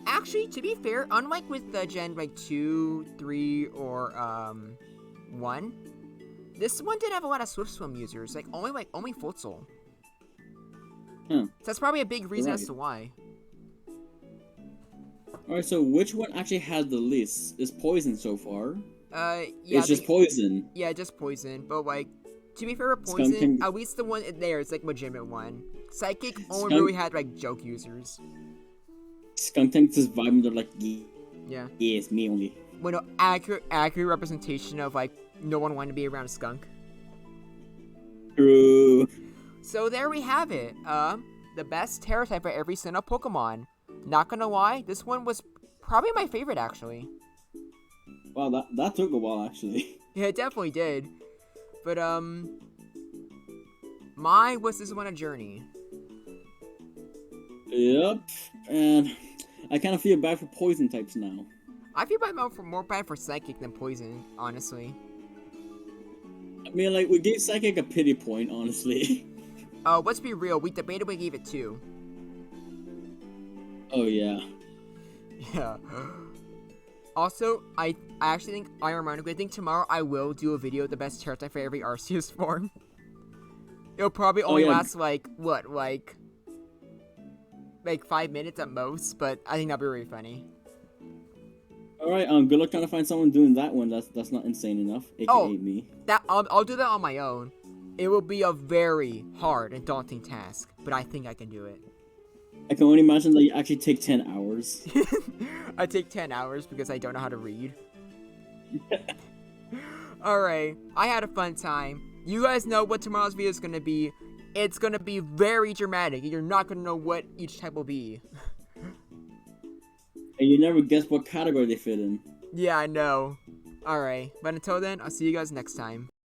Actually, to be fair, unlike with the Gen like 2, 3, or 1, this one did have a lot of Swift Swim users. Only Futzel. Huh. So that's probably a big reason as Right. to why. All right, so which one actually had the least? Is poison so far? Yeah. It's just poison. Yeah, just poison. But like, to be fair with Skunk poison, can- at least the one in there is like legitimate one. Psychic only Skunk- really had like joke users. Skunk Tank's just vibing. They're like, Yeah. yeah, it's me only. When an accurate representation of like no one wanted to be around a skunk. True. So there we have it. The best Terra type for every Sinnoh Pokemon. Not gonna lie, this one was probably my favorite actually. Wow, that took a while actually. Yeah, it definitely did. But mine was this one a journey. Yep. And I kind of feel bad for poison types now. I feel more bad for Psychic than Poison, honestly. I mean, like, we gave Psychic a pity point, honestly. Let's be real, we debatably gave it 2. Oh yeah. Yeah. Also, I actually think, ironically, I think tomorrow I will do a video of the best Terra type for every Arceus form. It'll probably only yeah. last, like 5 minutes at most, but I think that'll be really funny. All right. Good luck trying to find someone doing that one. That's not insane enough. AKA me. I'll do that on my own. It will be a very hard and daunting task, but I think I can do it. I can only imagine that you actually take 10 hours. I take 10 hours because I don't know how to read. Alright, I had a fun time. You guys know what tomorrow's video is going to be. It's going to be very dramatic. You're not going to know what each type will be. And you never guess what category they fit in. Yeah, I know. Alright, but until then, I'll see you guys next time.